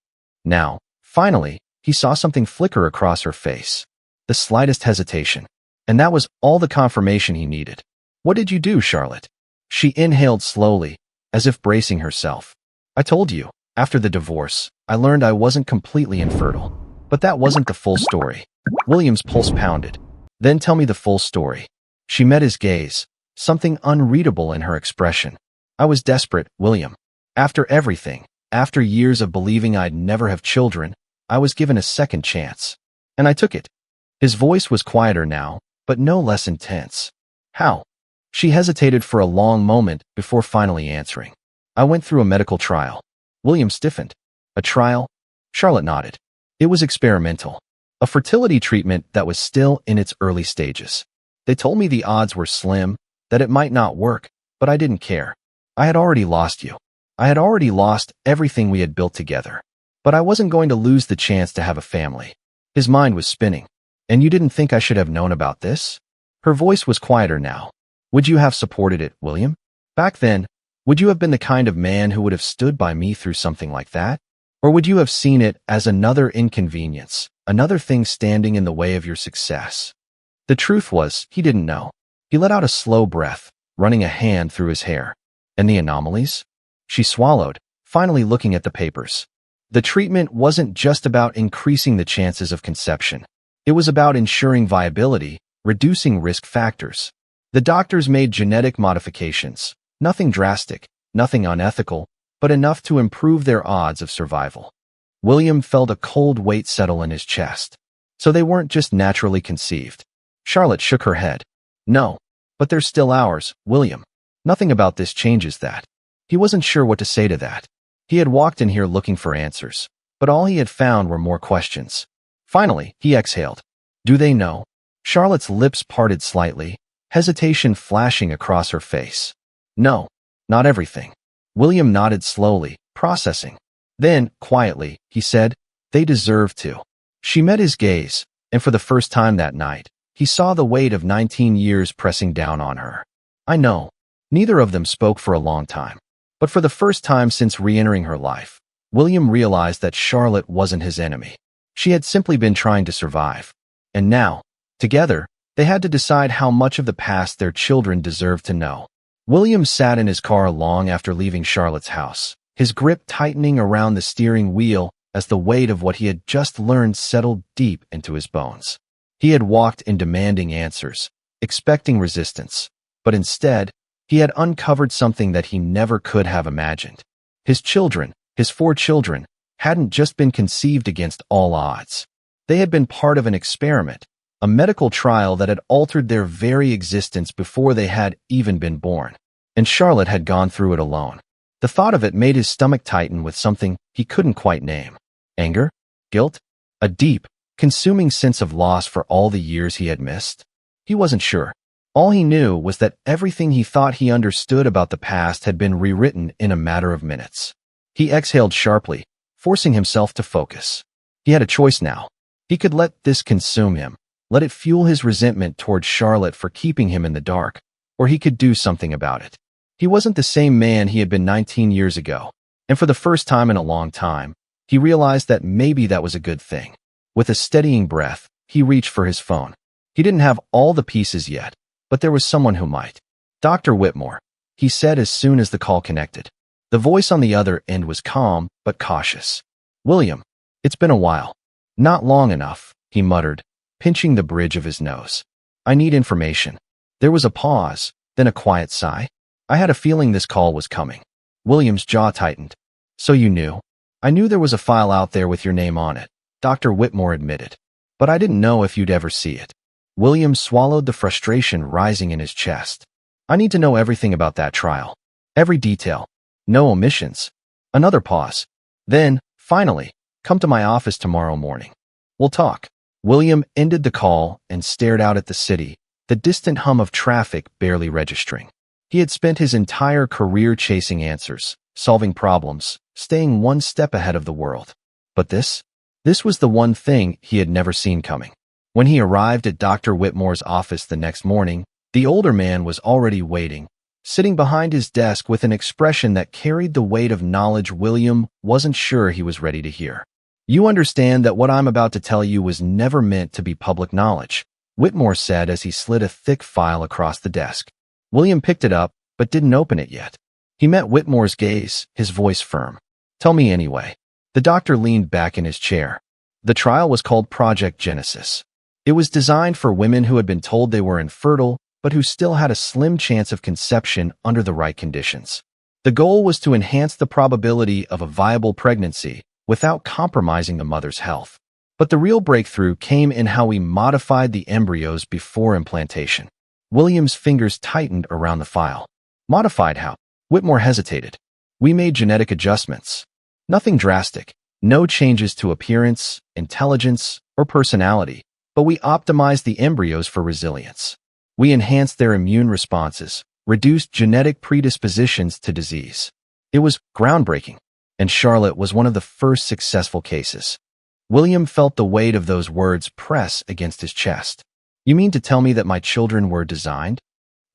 Now, finally, he saw something flicker across her face. The slightest hesitation. And that was all the confirmation he needed. "What did you do, Charlotte?" She inhaled slowly, as if bracing herself. "I told you, after the divorce, I learned I wasn't completely infertile. But that wasn't the full story." William's pulse pounded. "Then tell me the full story." She met his gaze, something unreadable in her expression. "I was desperate, William. After everything, after years of believing I'd never have children, I was given a second chance. And I took it." His voice was quieter now, but no less intense. "How?" She hesitated for a long moment before finally answering. "I went through a medical trial." William stiffened. "A trial?" Charlotte nodded. "It was experimental. A fertility treatment that was still in its early stages. They told me the odds were slim, that it might not work, but I didn't care. I had already lost you. I had already lost everything we had built together. But I wasn't going to lose the chance to have a family." His mind was spinning. "And you didn't think I should have known about this?" Her voice was quieter now. "Would you have supported it, William? Back then, would you have been the kind of man who would have stood by me through something like that? Or would you have seen it as another inconvenience, another thing standing in the way of your success?" The truth was, he didn't know. He let out a slow breath, running a hand through his hair. "And the anomalies?" She swallowed, finally looking at the papers. The treatment wasn't just about increasing the chances of conception. It was about ensuring viability, reducing risk factors. The doctors made genetic modifications, nothing drastic, nothing unethical, but enough to improve their odds of survival. William felt a cold weight settle in his chest. So they weren't just naturally conceived. Charlotte shook her head. "No, but they're still ours, William. Nothing about this changes that." He wasn't sure what to say to that. He had walked in here looking for answers, but all he had found were more questions. Finally, he exhaled. "Do they know?" Charlotte's lips parted slightly, hesitation flashing across her face. "No, not everything." William nodded slowly, processing. Then, quietly, he said, "They deserve to." She met his gaze, and for the first time that night, he saw the weight of 19 years pressing down on her. "I know." Neither of them spoke for a long time. But for the first time since re-entering her life, William realized that Charlotte wasn't his enemy. She had simply been trying to survive. And now, together, they had to decide how much of the past their children deserved to know. William sat in his car long after leaving Charlotte's house, his grip tightening around the steering wheel as the weight of what he had just learned settled deep into his bones. He had walked in demanding answers, expecting resistance, but instead, he had uncovered something that he never could have imagined. His children, his 4 children, hadn't just been conceived against all odds. They had been part of an experiment, a medical trial that had altered their very existence before they had even been born. And Charlotte had gone through it alone. The thought of it made his stomach tighten with something he couldn't quite name. Anger? Guilt? A deep, consuming sense of loss for all the years he had missed? He wasn't sure. All he knew was that everything he thought he understood about the past had been rewritten in a matter of minutes. He exhaled sharply, forcing himself to focus. He had a choice now. He could let this consume him, let it fuel his resentment toward Charlotte for keeping him in the dark, or he could do something about it. He wasn't the same man he had been 19 years ago, and for the first time in a long time, he realized that maybe that was a good thing. With a steadying breath, he reached for his phone. He didn't have all the pieces yet, but there was someone who might. "Dr. Whitmore," he said as soon as the call connected. The voice on the other end was calm but cautious. "William, it's been a while." "Not long enough," he muttered, pinching the bridge of his nose. "I need information." There was a pause, then a quiet sigh. "I had a feeling this call was coming." William's jaw tightened. "So you knew?" "I knew there was a file out there with your name on it," Dr. Whitmore admitted. "But I didn't know if you'd ever see it." William swallowed the frustration rising in his chest. I need to know everything about that trial. Every detail. No omissions. Another pause. Then, finally, come to my office tomorrow morning. We'll talk. William ended the call and stared out at the city, the distant hum of traffic barely registering. He had spent his entire career chasing answers, solving problems, staying one step ahead of the world. But this was the one thing he had never seen coming. When he arrived at Dr. Whitmore's office the next morning, the older man was already waiting, sitting behind his desk with an expression that carried the weight of knowledge William wasn't sure he was ready to hear. You understand that what I'm about to tell you was never meant to be public knowledge, Whitmore said as he slid a thick file across the desk. William picked it up, but didn't open it yet. He met Whitmore's gaze, his voice firm. Tell me anyway. The doctor leaned back in his chair. The trial was called Project Genesis. It was designed for women who had been told they were infertile, but who still had a slim chance of conception under the right conditions. The goal was to enhance the probability of a viable pregnancy without compromising the mother's health. But the real breakthrough came in how we modified the embryos before implantation. William's fingers tightened around the file. Modified how? Whitmore hesitated. We made genetic adjustments. Nothing drastic. No changes to appearance, intelligence, or personality. But we optimized the embryos for resilience. We enhanced their immune responses, reduced genetic predispositions to disease. It was groundbreaking, and Charlotte was one of the first successful cases. William felt the weight of those words press against his chest. You mean to tell me that my children were designed?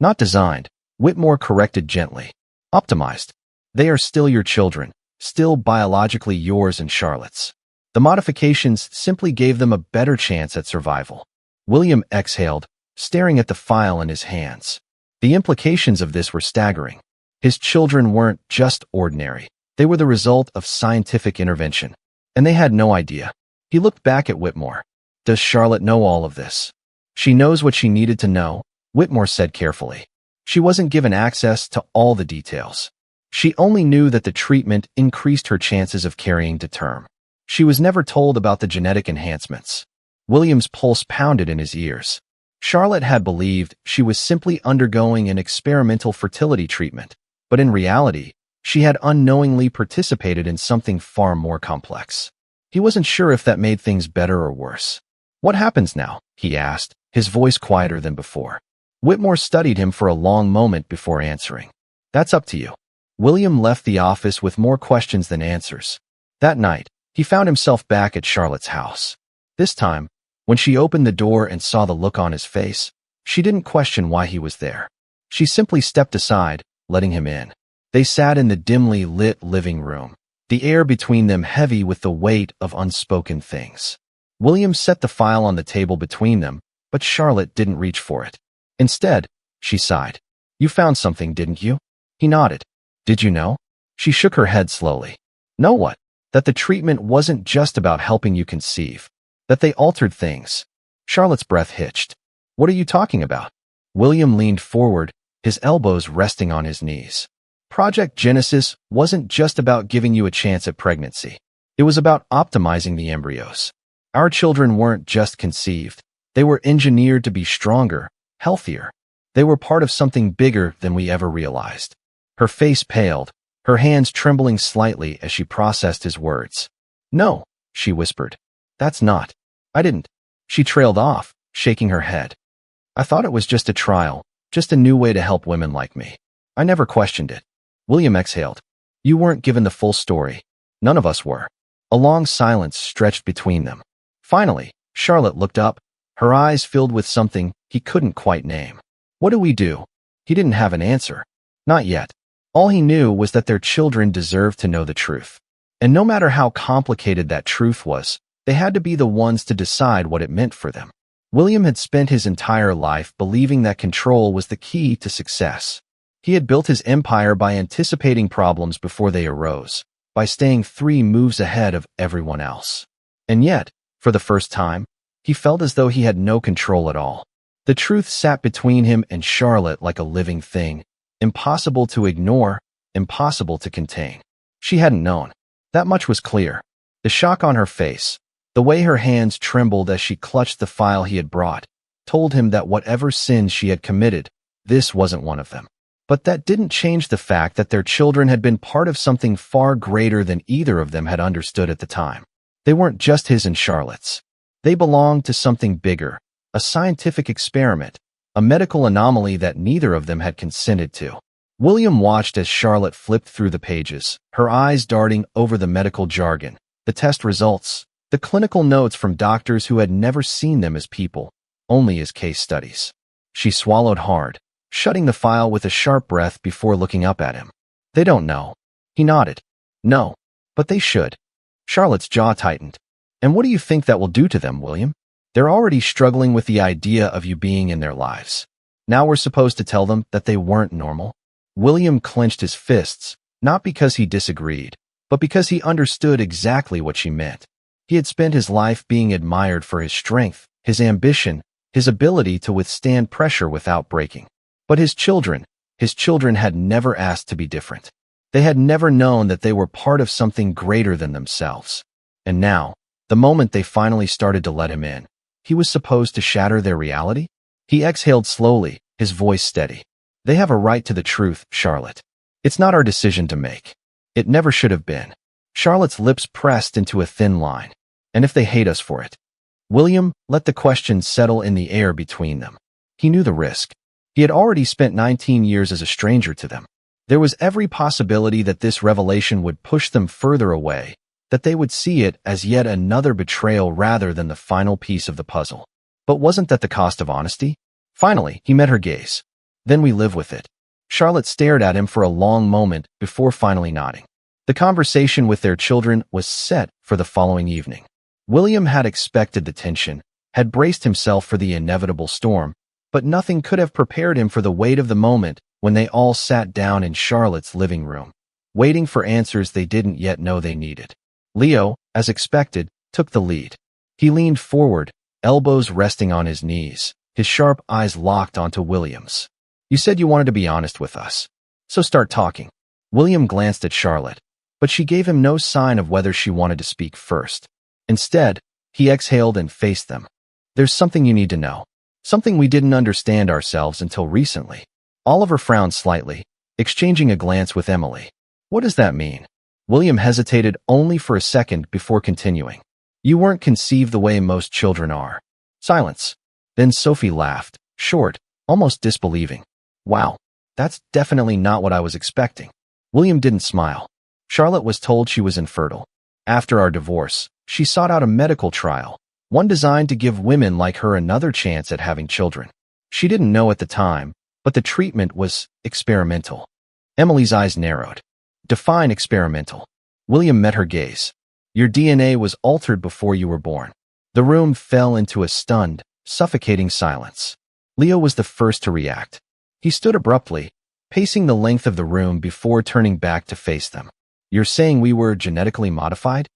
Not designed, Whitmore corrected gently. Optimized. They are still your children, still biologically yours and Charlotte's. The modifications simply gave them a better chance at survival. William exhaled, staring at the file in his hands. The implications of this were staggering. His children weren't just ordinary. They were the result of scientific intervention. And they had no idea. He looked back at Whitmore. Does Charlotte know all of this? She knows what she needed to know, Whitmore said carefully. She wasn't given access to all the details. She only knew that the treatment increased her chances of carrying to term. She was never told about the genetic enhancements. William's pulse pounded in his ears. Charlotte had believed she was simply undergoing an experimental fertility treatment, but in reality, she had unknowingly participated in something far more complex. He wasn't sure if that made things better or worse. What happens now? He asked, his voice quieter than before. Whitmore studied him for a long moment before answering. That's up to you. William left the office with more questions than answers. That night, he found himself back at Charlotte's house. This time, when she opened the door and saw the look on his face, she didn't question why he was there. She simply stepped aside, letting him in. They sat in the dimly lit living room, the air between them heavy with the weight of unspoken things. William set the file on the table between them, but Charlotte didn't reach for it. Instead, she sighed. You found something, didn't you? He nodded. Did you know? She shook her head slowly. Know what? That the treatment wasn't just about helping you conceive. That they altered things. Charlotte's breath hitched. What are you talking about? William leaned forward, his elbows resting on his knees. Project Genesis wasn't just about giving you a chance at pregnancy. It was about optimizing the embryos. Our children weren't just conceived. They were engineered to be stronger, healthier. They were part of something bigger than we ever realized. Her face paled, her hands trembling slightly as she processed his words. No, she whispered. That's not. I didn't. She trailed off, shaking her head. I thought it was just a trial, just a new way to help women like me. I never questioned it. William exhaled. You weren't given the full story. None of us were. A long silence stretched between them. Finally, Charlotte looked up, her eyes filled with something he couldn't quite name. What do we do? He didn't have an answer. Not yet. All he knew was that their children deserved to know the truth. And no matter how complicated that truth was, they had to be the ones to decide what it meant for them. William had spent his entire life believing that control was the key to success. He had built his empire by anticipating problems before they arose, by staying 3 moves ahead of everyone else. And yet, for the first time, he felt as though he had no control at all. The truth sat between him and Charlotte like a living thing, impossible to ignore, impossible to contain. She hadn't known. That much was clear. The shock on her face, the way her hands trembled as she clutched the file he had brought, told him that whatever sins she had committed, this wasn't one of them. But that didn't change the fact that their children had been part of something far greater than either of them had understood at the time. They weren't just his and Charlotte's. They belonged to something bigger, a scientific experiment, a medical anomaly that neither of them had consented to. William watched as Charlotte flipped through the pages, her eyes darting over the medical jargon, the test results, the clinical notes from doctors who had never seen them as people, only as case studies. She swallowed hard, shutting the file with a sharp breath before looking up at him. They don't know. He nodded. No, but they should. Charlotte's jaw tightened. And what do you think that will do to them, William? They're already struggling with the idea of you being in their lives. Now we're supposed to tell them that they weren't normal? William clenched his fists, not because he disagreed, but because he understood exactly what she meant. He had spent his life being admired for his strength, his ambition, his ability to withstand pressure without breaking. But his children had never asked to be different. They had never known that they were part of something greater than themselves. And now, the moment they finally started to let him in, he was supposed to shatter their reality? He exhaled slowly, his voice steady. They have a right to the truth, Charlotte. It's not our decision to make. It never should have been. Charlotte's lips pressed into a thin line. And if they hate us for it? William let the question settle in the air between them. He knew the risk. He had already spent 19 years as a stranger to them. There was every possibility that this revelation would push them further away, that they would see it as yet another betrayal rather than the final piece of the puzzle. But wasn't that the cost of honesty? Finally, he met her gaze. Then we live with it. Charlotte stared at him for a long moment before finally nodding. The conversation with their children was set for the following evening. William had expected the tension, had braced himself for the inevitable storm, but nothing could have prepared him for the weight of the moment when they all sat down in Charlotte's living room, waiting for answers they didn't yet know they needed. Leo, as expected, took the lead. He leaned forward, elbows resting on his knees, his sharp eyes locked onto William's. You said you wanted to be honest with us. So start talking. William glanced at Charlotte, but she gave him no sign of whether she wanted to speak first. Instead, he exhaled and faced them. There's something you need to know. Something we didn't understand ourselves until recently. Oliver frowned slightly, exchanging a glance with Emily. What does that mean? William hesitated only for a second before continuing. You weren't conceived the way most children are. Silence. Then Sophie laughed, short, almost disbelieving. Wow, that's definitely not what I was expecting. William didn't smile. Charlotte was told she was infertile. After our divorce, she sought out a medical trial, one designed to give women like her another chance at having children. She didn't know at the time, but the treatment was experimental. Emily's eyes narrowed. Define experimental. William met her gaze. Your DNA was altered before you were born. The room fell into a stunned, suffocating silence. Leo was the first to react. He stood abruptly, pacing the length of the room before turning back to face them. You're saying we were genetically modified?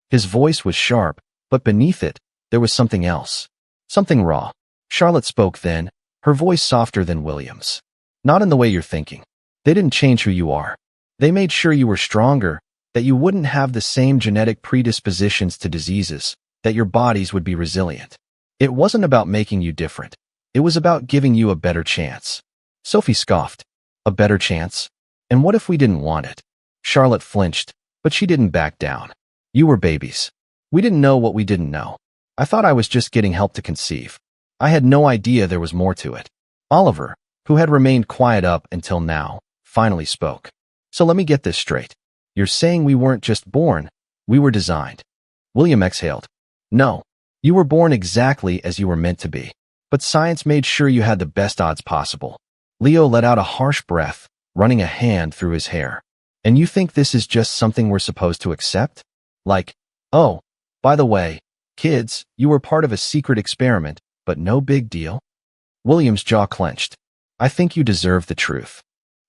His voice was sharp, but beneath it, there was something else. Something raw. Charlotte spoke then, her voice softer than William's. Not in the way you're thinking. They didn't change who you are. They made sure you were stronger, that you wouldn't have the same genetic predispositions to diseases, that your bodies would be resilient. It wasn't about making you different. It was about giving you a better chance. Sophie scoffed. A better chance? And what if we didn't want it? Charlotte flinched, but she didn't back down. You were babies. We didn't know what we didn't know. I thought I was just getting help to conceive. I had no idea there was more to it. Oliver, who had remained quiet up until now, finally spoke. So let me get this straight. You're saying we weren't just born, we were designed. William exhaled. No, you were born exactly as you were meant to be. But science made sure you had the best odds possible. Leo let out a harsh breath, running a hand through his hair. And you think this is just something we're supposed to accept? Like, oh, by the way, kids, you were part of a secret experiment, but no big deal? William's jaw clenched. I think you deserve the truth.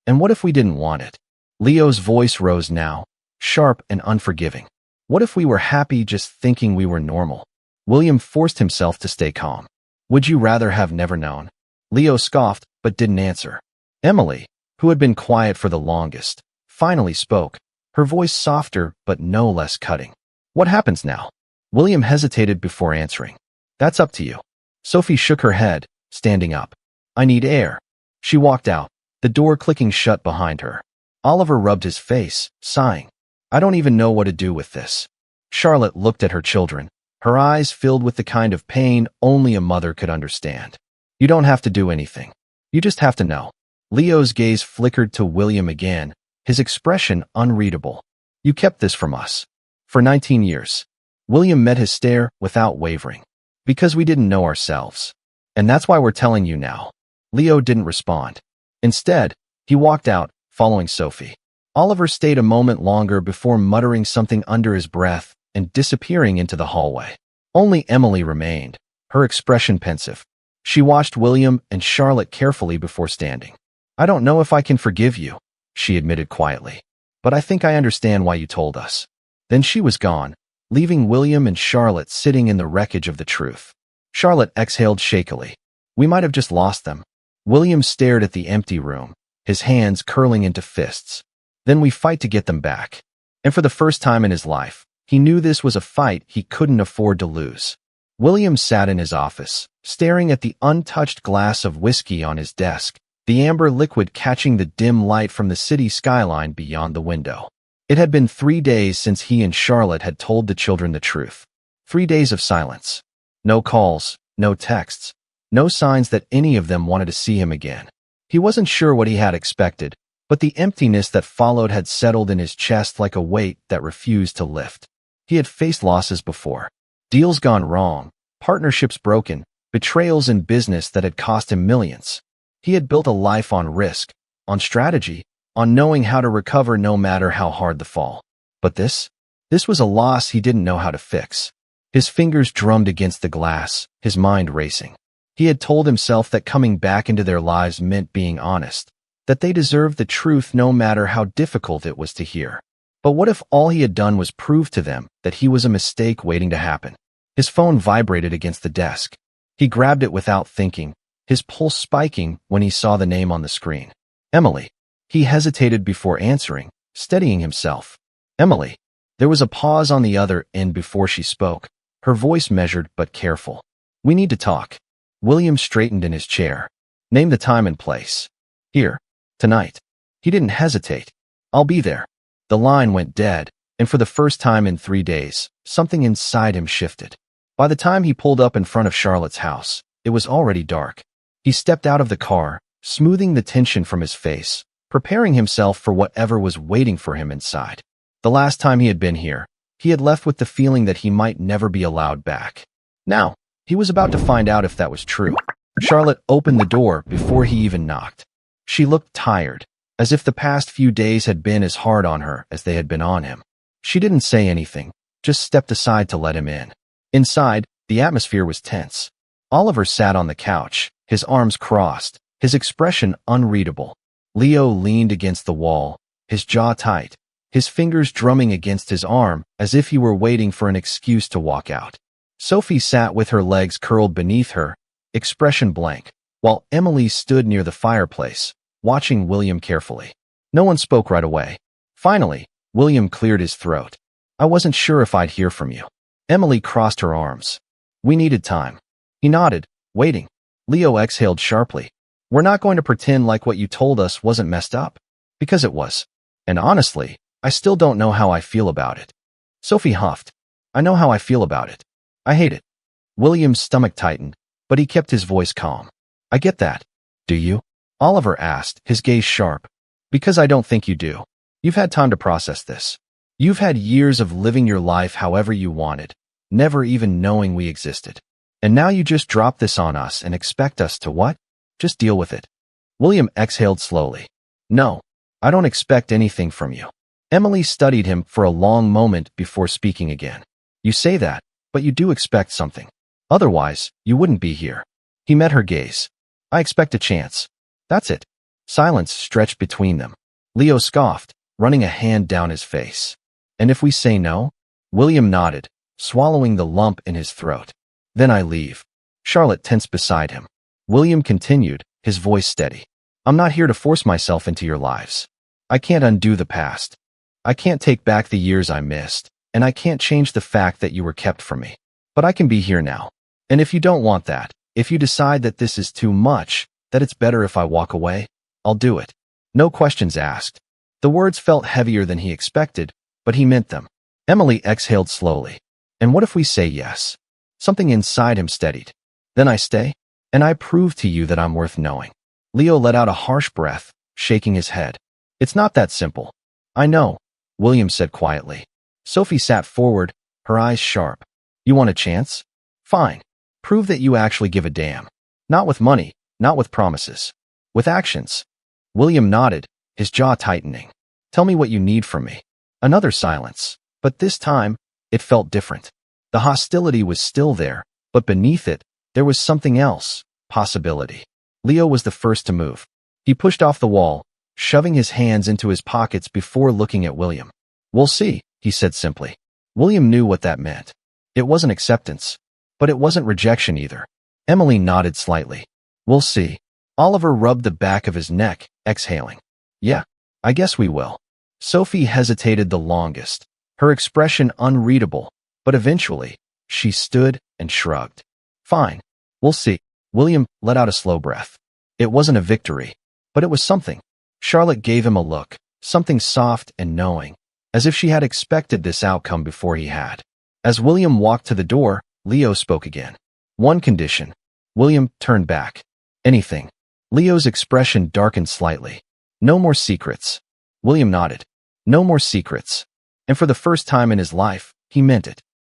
And what if we didn't want it? Leo's voice rose now, sharp and unforgiving. What if we were happy just thinking we were normal? William forced himself to stay calm. Would you rather have never known? Leo scoffed, but didn't answer. Emily, who had been quiet for the longest, finally spoke, her voice softer but no less cutting. What happens now? William hesitated before answering. That's up to you. Sophie shook her head, standing up. I need air. She walked out, the door clicking shut behind her. Oliver rubbed his face, sighing. I don't even know what to do with this. Charlotte looked at her children, her eyes filled with the kind of pain only a mother could understand. You don't have to do anything. You just have to know. Leo's gaze flickered to William again, his expression unreadable. You kept this from us. For 19 years. William met his stare without wavering. Because we didn't know ourselves. And that's why we're telling you now. Leo didn't respond. Instead, he walked out, following Sophie. Oliver stayed a moment longer before muttering something under his breath and disappearing into the hallway. Only Emily remained, her expression pensive. She watched William and Charlotte carefully before standing. I don't know if I can forgive you, she admitted quietly. But I think I understand why you told us. Then she was gone, leaving William and Charlotte sitting in the wreckage of the truth. Charlotte exhaled shakily. We might have just lost them. William stared at the empty room, his hands curling into fists. Then we fight to get them back. And for the first time in his life, he knew this was a fight he couldn't afford to lose. William sat in his office, staring at the untouched glass of whiskey on his desk, the amber liquid catching the dim light from the city skyline beyond the window. It had been 3 days since he and Charlotte had told the children the truth. 3 days of silence. No calls, no texts, no signs that any of them wanted to see him again. He wasn't sure what he had expected, but the emptiness that followed had settled in his chest like a weight that refused to lift. He had faced losses before. Deals gone wrong, partnerships broken, betrayals in business that had cost him millions. He had built a life on risk, on strategy, on knowing how to recover no matter how hard the fall. But this was a loss he didn't know how to fix. His fingers drummed against the glass, his mind racing. He had told himself that coming back into their lives meant being honest, that they deserved the truth no matter how difficult it was to hear. But what if all he had done was prove to them that he was a mistake waiting to happen? His phone vibrated against the desk. He grabbed it without thinking, his pulse spiking when he saw the name on the screen. Emily. He hesitated before answering, steadying himself. Emily. There was a pause on the other end before she spoke, her voice measured but careful. We need to talk. William straightened in his chair. Name the time and place. Here. Tonight. He didn't hesitate. I'll be there. The line went dead, and for the first time in 3 days, something inside him shifted. By the time he pulled up in front of Charlotte's house, it was already dark. He stepped out of the car, smoothing the tension from his face, preparing himself for whatever was waiting for him inside. The last time he had been here, he had left with the feeling that he might never be allowed back. Now, he was about to find out if that was true. Charlotte opened the door before he even knocked. She looked tired, as if the past few days had been as hard on her as they had been on him. She didn't say anything, just stepped aside to let him in. Inside, the atmosphere was tense. Oliver sat on the couch, his arms crossed, his expression unreadable. Leo leaned against the wall, his jaw tight, his fingers drumming against his arm as if he were waiting for an excuse to walk out. Sophie sat with her legs curled beneath her, expression blank, while Emily stood near the fireplace, watching William carefully. No one spoke right away. Finally, William cleared his throat. I wasn't sure if I'd hear from you. Emily crossed her arms. We needed time. He nodded, waiting. Leo exhaled sharply. We're not going to pretend like what you told us wasn't messed up. Because it was. And honestly, I still don't know how I feel about it. Sophie huffed. I know how I feel about it. I hate it. William's stomach tightened, but he kept his voice calm. I get that. Do you? Oliver asked, his gaze sharp. Because I don't think you do. You've had time to process this. You've had years of living your life however you wanted, never even knowing we existed. And now you just drop this on us and expect us to what? Just deal with it. William exhaled slowly. No, I don't expect anything from you. Emily studied him for a long moment before speaking again. You say that, but you do expect something. Otherwise, you wouldn't be here. He met her gaze. I expect a chance. That's it. Silence stretched between them. Leo scoffed, running a hand down his face. And if we say no? William nodded, swallowing the lump in his throat. Then I leave. Charlotte tensed beside him. William continued, his voice steady. I'm not here to force myself into your lives. I can't undo the past. I can't take back the years I missed, and I can't change the fact that you were kept from me. But I can be here now. And if you don't want that, If you decide that this is too much, that it's better if I walk away, I'll do it. No questions asked. The words felt heavier than he expected, but he meant them. Emily exhaled slowly. And what if we say yes? Something inside him steadied. Then I stay, and I prove to you that I'm worth knowing. Leo let out a harsh breath, shaking his head. It's not that simple. I know, William said quietly. Sophie sat forward, her eyes sharp. You want a chance? Fine. Prove that you actually give a damn. Not with money, not with promises. With actions. William nodded, his jaw tightening. Tell me what you need from me. Another silence. But this time, it felt different. The hostility was still there, but beneath it, there was something else. Possibility. Leo was the first to move. He pushed off the wall, shoving his hands into his pockets before looking at William. We'll see, he said simply. William knew what that meant. It wasn't acceptance, but it wasn't rejection either. Emily nodded slightly. We'll see. Oliver rubbed the back of his neck, exhaling. Yeah, I guess we will. Sophie hesitated the longest, her expression unreadable, but eventually, she stood and shrugged. Fine. We'll see. William let out a slow breath. It wasn't a victory, but it was something. Charlotte gave him a look, something soft and knowing, as if she had expected this outcome before he had. As William walked to the door, Leo spoke again. One condition. William turned back. Anything. Leo's expression darkened slightly. No more secrets. William nodded. No more secrets. And for the first time in his life, he meant it.